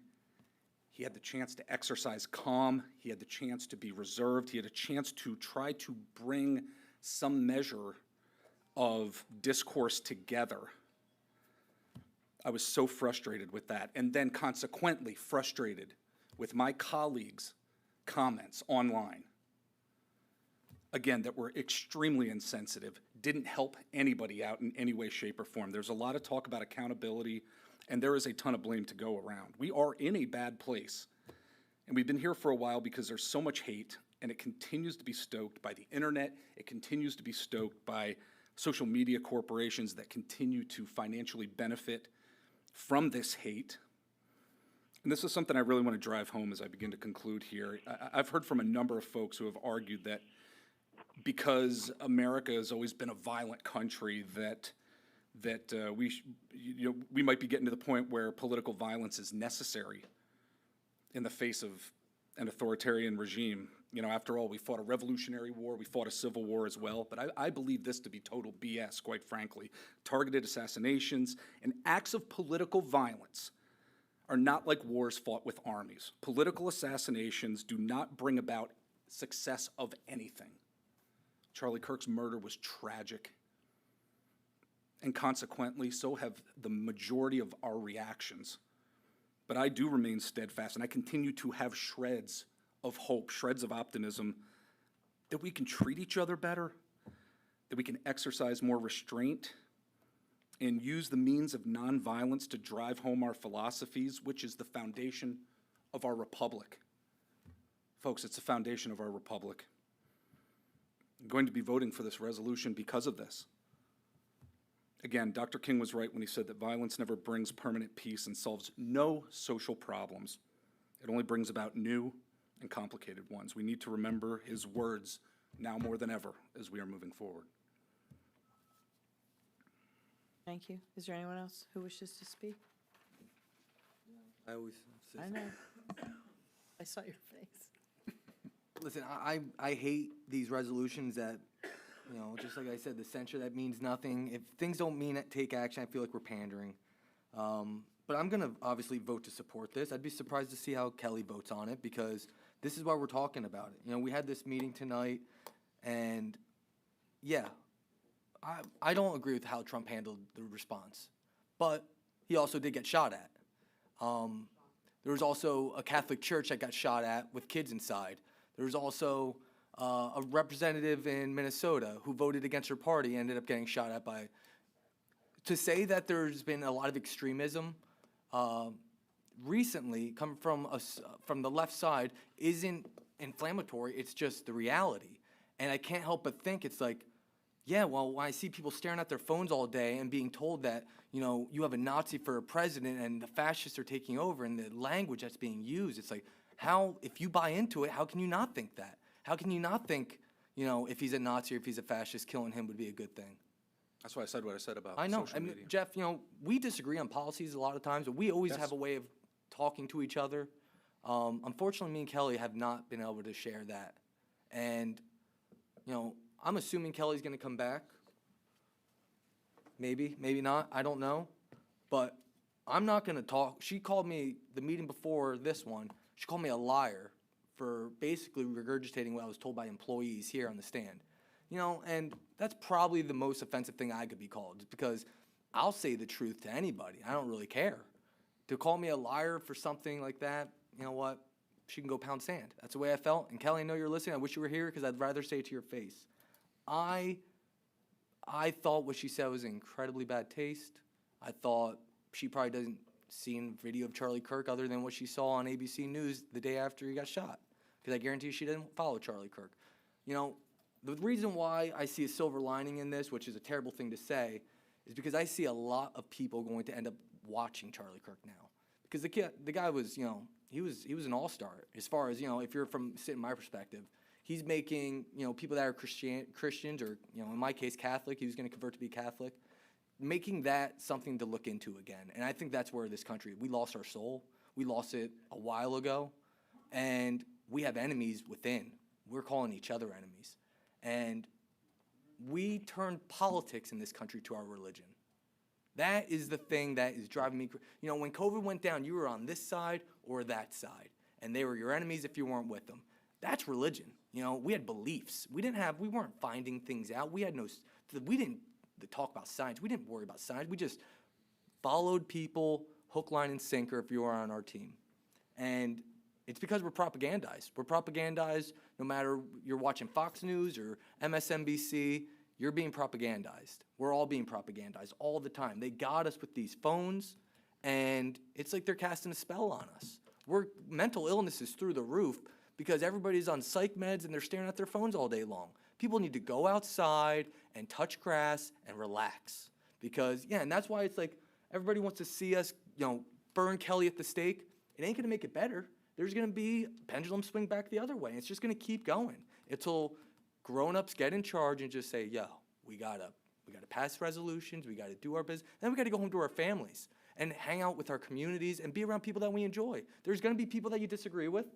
he had the chance to exercise calm. He had the chance to be reserved. He had a chance to try to bring some measure of discourse together. I was so frustrated with that, and then consequently frustrated with my colleagues' comments online. Again, that were extremely insensitive, didn't help anybody out in any way, shape, or form. There's a lot of talk about accountability, and there is a ton of blame to go around. We are in a bad place, and we've been here for a while because there's so much hate, and it continues to be stoked by the internet. It continues to be stoked by social media corporations that continue to financially benefit from this hate. And this is something I really want to drive home as I begin to conclude here. I've heard from a number of folks who have argued that because America has always been a violent country, that we might be getting to the point where political violence is necessary in the face of an authoritarian regime. You know, after all, we fought a revolutionary war, we fought a civil war as well, but I believe this to be total BS, quite frankly. Targeted assassinations and acts of political violence are not like wars fought with armies. Political assassinations do not bring about success of anything. Charlie Kirk's murder was tragic, and consequently, so have the majority of our reactions. But I do remain steadfast, and I continue to have shreds of hope, shreds of optimism, that we can treat each other better, that we can exercise more restraint, and use the means of nonviolence to drive home our philosophies, which is the foundation of our republic. Folks, it's the foundation of our republic. I'm going to be voting for this resolution because of this. Again, Dr. King was right when he said that violence never brings permanent peace and solves no social problems. It only brings about new and complicated ones. We need to remember his words now more than ever as we are moving forward. Thank you. Is there anyone else who wishes to speak? I always say I know. I saw your face. Listen, I hate these resolutions that, you know, just like I said, the censure that means nothing. If things don't mean it, take action, I feel like we're pandering. But I'm going to obviously vote to support this. I'd be surprised to see how Kelly votes on it, because this is why we're talking about it. You know, we had this meeting tonight, and yeah, I don't agree with how Trump handled the response, but he also did get shot at. There was also a Catholic church that got shot at with kids inside. There was also a representative in Minnesota who voted against her party, ended up getting shot at by. To say that there's been a lot of extremism recently come from the left side isn't inflammatory. It's just the reality. And I can't help but think it's like, yeah, well, when I see people staring at their phones all day and being told that, you know, you have a Nazi for a president and the fascists are taking over, and the language that's being used, it's like, how, if you buy into it, how can you not think that? How can you not think, you know, if he's a Nazi or if he's a fascist, killing him would be a good thing? That's why I said what I said about I know. social I mean, media. Jeff, you know, we disagree on policies a lot of times, but we always Yes. have a way of talking to each other. Unfortunately, me and Kelly have not been able to share that. And, you know, I'm assuming Kelly's going to come back. Maybe, maybe not. I don't know. But I'm not going to talk. She called me, the meeting before this one, she called me a liar for basically regurgitating what I was told by employees here on the stand. You know, and that's probably the most offensive thing I could be called, because I'll say the truth to anybody. I don't really care. To call me a liar for something like that, you know what? She can go pound sand. That's the way I felt. And Kelly, I know you're listening. I wish you were here, because I'd rather say it to your face. I thought what she said was in incredibly bad taste. I thought she probably doesn't see a video of Charlie Kirk other than what she saw on ABC News the day after he got shot. Because I guarantee you she didn't follow Charlie Kirk. You know, the reason why I see a silver lining in this, which is a terrible thing to say, is because I see a lot of people going to end up watching Charlie Kirk now. because the guy was, he was an all-star as far as, if you're from sitting my perspective. He's making, people that are Christians or, in my case, Catholic, he was going to convert to be Catholic, making that something to look into again. And I think that's where this country, we lost our soul. We lost it a while ago. And we have enemies within. We're calling each other enemies. And we turned politics in this country to our religion. That is the thing that is driving me. When COVID went down, you were on this side or that side. And they were your enemies if you weren't with them. That's religion. We had beliefs. We weren't finding things out. We didn't talk about science. We didn't worry about science. We just followed people, hook, line, and sinker if you were on our team. And it's because we're propagandized. We're propagandized no matter you're watching Fox News or MSNBC, you're being propagandized. We're all being propagandized all the time. They got us with these phones, and it's like they're casting a spell on us. Mental illness is through the roof because everybody's on psych meds and they're staring at their phones all day long. People need to go outside and touch grass and relax. Because, and that's why it's like everybody wants to see us, burn Kelly at the stake. It ain't gonna make it better. There's gonna be pendulum swing back the other way. It's just gonna keep going until grown-ups get in charge and just say, yo, we gotta pass resolutions, we gotta do our business, then we gotta go home to our families and hang out with our communities and be around people that we enjoy. There's gonna be people that you disagree with.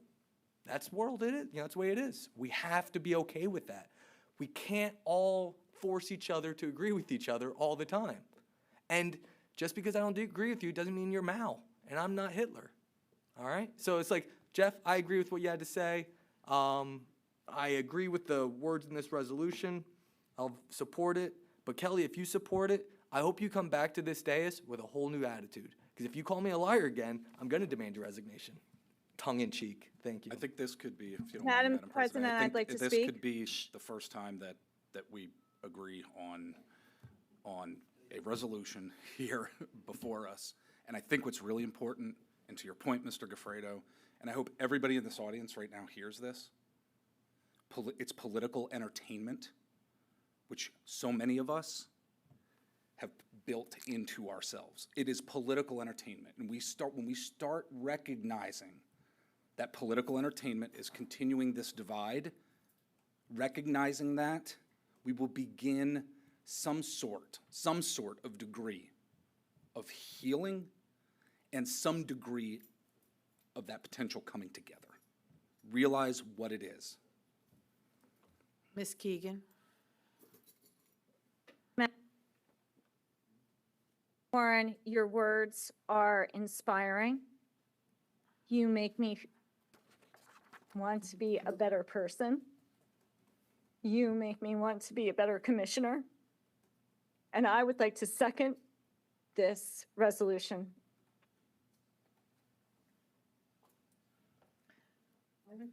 That's the world it is. That's the way it is. We have to be okay with that. We can't all force each other to agree with each other all the time. And just because I don't agree with you doesn't mean you're Mao, and I'm not Hitler. All right? So it's like, Jeff, I agree with what you had to say. I agree with the words in this resolution. I'll support it. But Kelly, if you support it, I hope you come back to this dais with a whole new attitude. Because if you call me a liar again, I'm going to demand your resignation. Tongue in cheek. Thank you. I think this could be, if you don't Madam mind, Madam President, President, I think I'd like to this speak. could be the first time that we agree on a resolution here before us. And I think what's really important, and to your point, Mr. Gafredo, and I hope everybody in this audience right now hears this, it's political entertainment, which so many of us have built into ourselves. It is political entertainment. And when we start recognizing that political entertainment is continuing this divide, recognizing that, we will begin some sort of degree of healing and some degree of that potential coming together. Realize what it is. Ms. Keegan? Warren, your words are inspiring. You make me want to be a better person. You make me want to be a better commissioner. And I would like to second this resolution.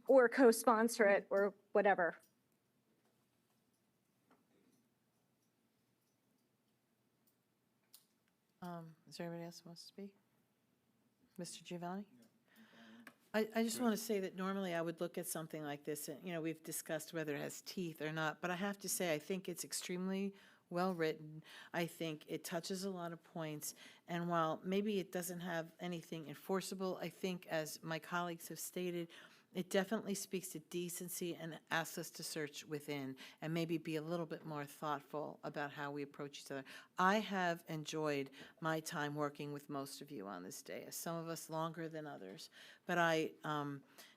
Or co-sponsor it, or whatever. Is there anybody else who wants to speak? Mr. Giovanni? I just want to say that normally I would look at something like this, and, we've discussed whether it has teeth or not, but I have to say, I think it's extremely well-written. I think it touches a lot of points, and while maybe it doesn't have anything enforceable, I think, as my colleagues have stated, it definitely speaks to decency and asks us to search within and maybe be a little bit more thoughtful about how we approach each other. I have enjoyed my time working with most of you on this day, some of us longer than others. But I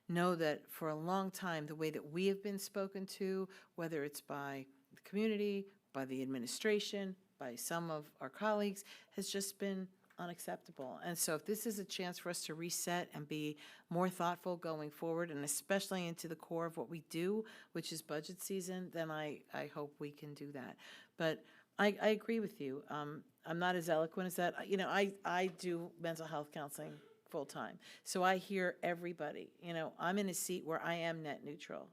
know that for a long time, the way that we have been spoken to, whether it's by the community, by the administration, by some of our colleagues, has just been unacceptable. And so if this is a chance for us to reset and be more thoughtful going forward, and especially into the core of what we do, which is budget season, then I hope we can do that. But I agree with you. I'm not as eloquent as that. I do mental health counseling full time. So I hear everybody. I'm in a seat where I am net neutral.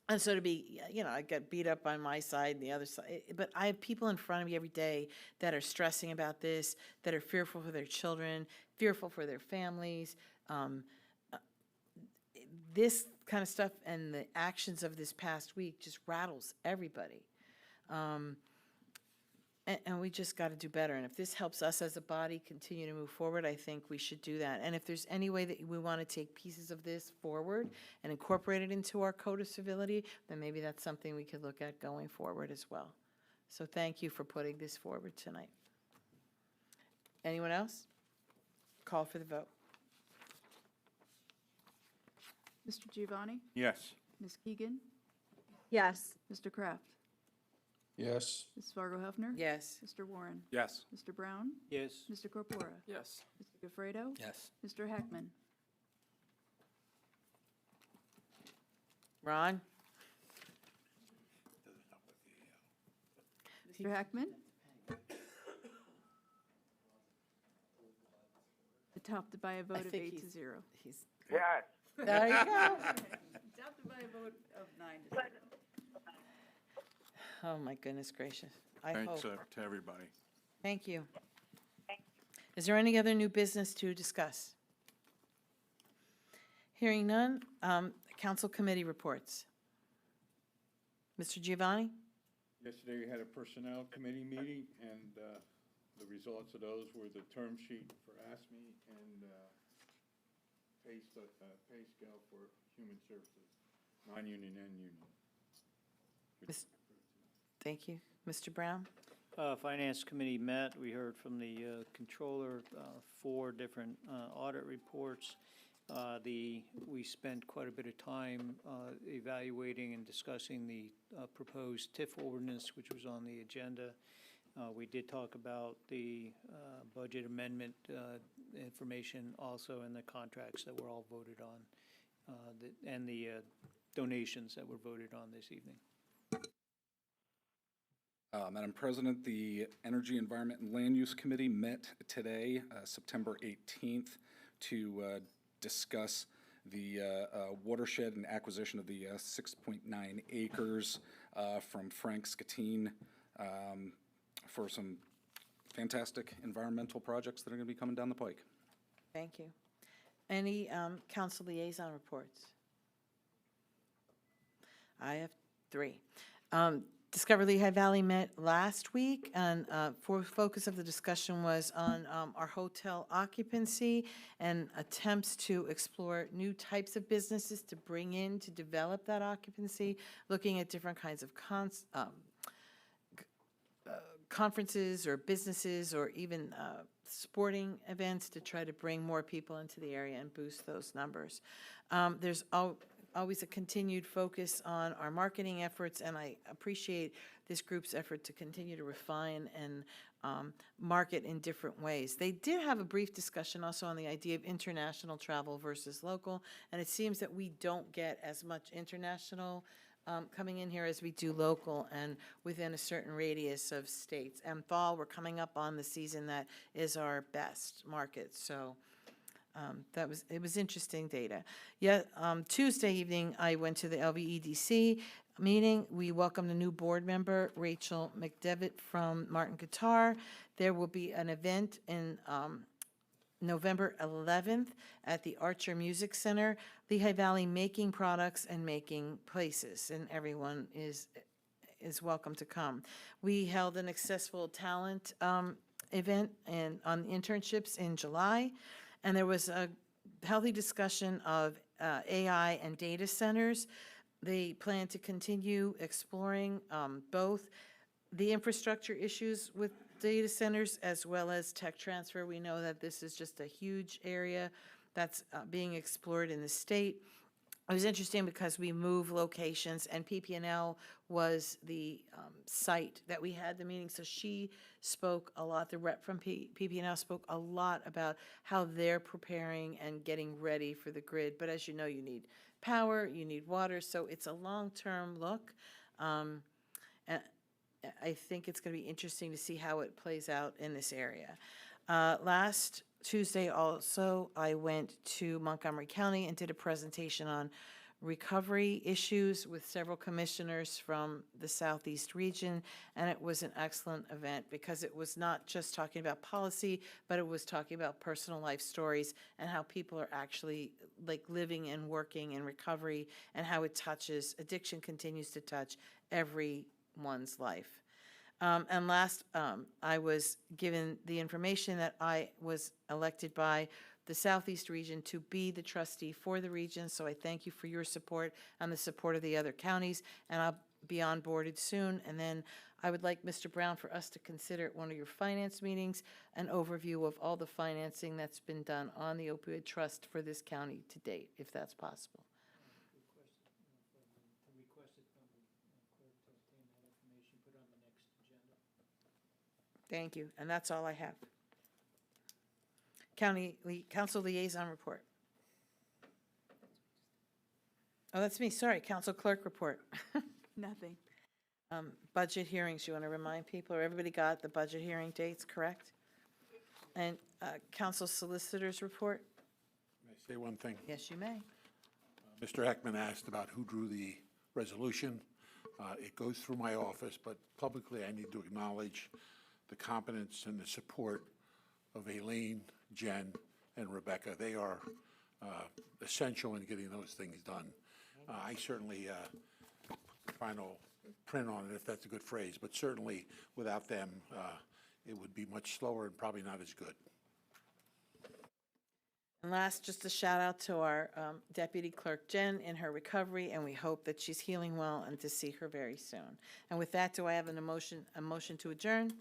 And so to be, I get beat up on my side and the other side, but I have people in front of me every day that are stressing about this, that are fearful for their children, fearful for their families. This kind of stuff and the actions of this past week just rattles everybody. And we just got to do better. And if this helps us as a body continue to move forward, I think we should do that. And if there's any way that we want to take pieces of this forward and incorporate it into our code of civility, then maybe that's something we could look at going forward as well. So thank you for putting this forward tonight. Anyone else? Call for the vote. Mr. Giovanni? Yes. Ms. Keegan? Yes. Mr. Kraft? Yes. Ms. Fargo Hefner? Yes. Mr. Warren? Yes. Mr. Brown? Yes. Mr. Corpora? Yes. Mr. Gafredo? Yes. Mr. Heckman? Ron? Mr. Heckman? Adopted by a vote of 8 to 0. Yes. There you go. Adopted by a vote of 9 to 0. Oh, my goodness gracious. I Thanks hope. to everybody. Thank you. Is there any other new business to discuss? Hearing none, council committee reports. Mr. Giovanni? Yesterday, we had a personnel committee meeting, and the results of those were the term sheet for ASME and pay scale for human services, non-union and union. Thank you. Mr. Brown? Finance Committee met. We heard from the controller, 4 different audit reports. We spent quite a bit of time evaluating and discussing the proposed TIF ordinance, which was on the agenda. We did talk about the budget amendment information also, and the contracts that were all voted on, and the donations that were voted on this evening. Madam President, the Energy, Environment, and Land Use Committee met today, September 18th, to discuss the watershed and acquisition of the 6.9 acres from Frank Skatine for some fantastic environmental projects that are going to be coming down the pike. Thank you. Any council liaison reports? I have 3. Discover Lehigh Valley met last week, and focus of the discussion was on our hotel occupancy and attempts to explore new types of businesses to bring in to develop that occupancy, looking at different kinds of conferences or businesses or even sporting events to try to bring more people into the area and boost those numbers. There's always a continued focus on our marketing efforts, and I appreciate this group's effort to continue to refine and market in different ways. They did have a brief discussion also on the idea of international travel versus local, and it seems that we don't get as much international coming in here as we do local and within a certain radius of states. And fall, we're coming up on the season that is our best market, so it was interesting data. Yeah, Tuesday evening, I went to the LVEDC meeting. We welcomed a new board member, Rachel McDevitt from Martin Guitar. There will be an event in November 11th at the Archer Music Center, Lehigh Valley Making Products and Making Places, and everyone is welcome to come. We held an accessible talent event and on internships in July. And there was a healthy discussion of AI and data centers. They plan to continue exploring both the infrastructure issues with data centers as well as tech transfer. We know that this is just a huge area that's being explored in the state. It was interesting because we moved locations, and PP&L was the site that we had the meeting. So she spoke a lot, the rep from PP&L spoke a lot about how they're preparing and getting ready for the grid. But as you know, you need power, you need water, so it's a long-term look. And I think it's going to be interesting to see how it plays out in this area. Last Tuesday also, I went to Montgomery County and did a presentation on recovery issues with several commissioners from the Southeast region, and it was an excellent event because it was not just talking about policy, but it was talking about personal life stories and how people are actually like living and working in recovery and how it touches, addiction continues to touch everyone's life. And last, I was given the information that I was elected by the Southeast region to be the trustee for the region, so I thank you for your support and the support of the other counties, and I'll be onboarded soon. And then I would like, Mr. Brown, for us to consider at one of your finance meetings an overview of all the financing that's been done on the opioid trust for this county to date, if that's possible. Thank you, and that's all I have. Council liaison report. Oh, that's me, sorry, council clerk report. Nothing. Budget hearings, you want to remind people, or everybody got the budget hearing dates correct? And council solicitors report? May I say one thing? Yes, you may. Mr. Heckman asked about who drew the resolution. It goes through my office, but publicly I need to acknowledge the competence and the support of Aileen, Jen, and Rebecca. They are essential in getting those things done. I certainly final print on it, if that's a good phrase, but certainly without them, it would be much slower and probably not as good. And last, just a shout out to our Deputy Clerk Jen in her recovery, and we hope that she's healing well and to see her very soon. And with that, do I have a motion to adjourn?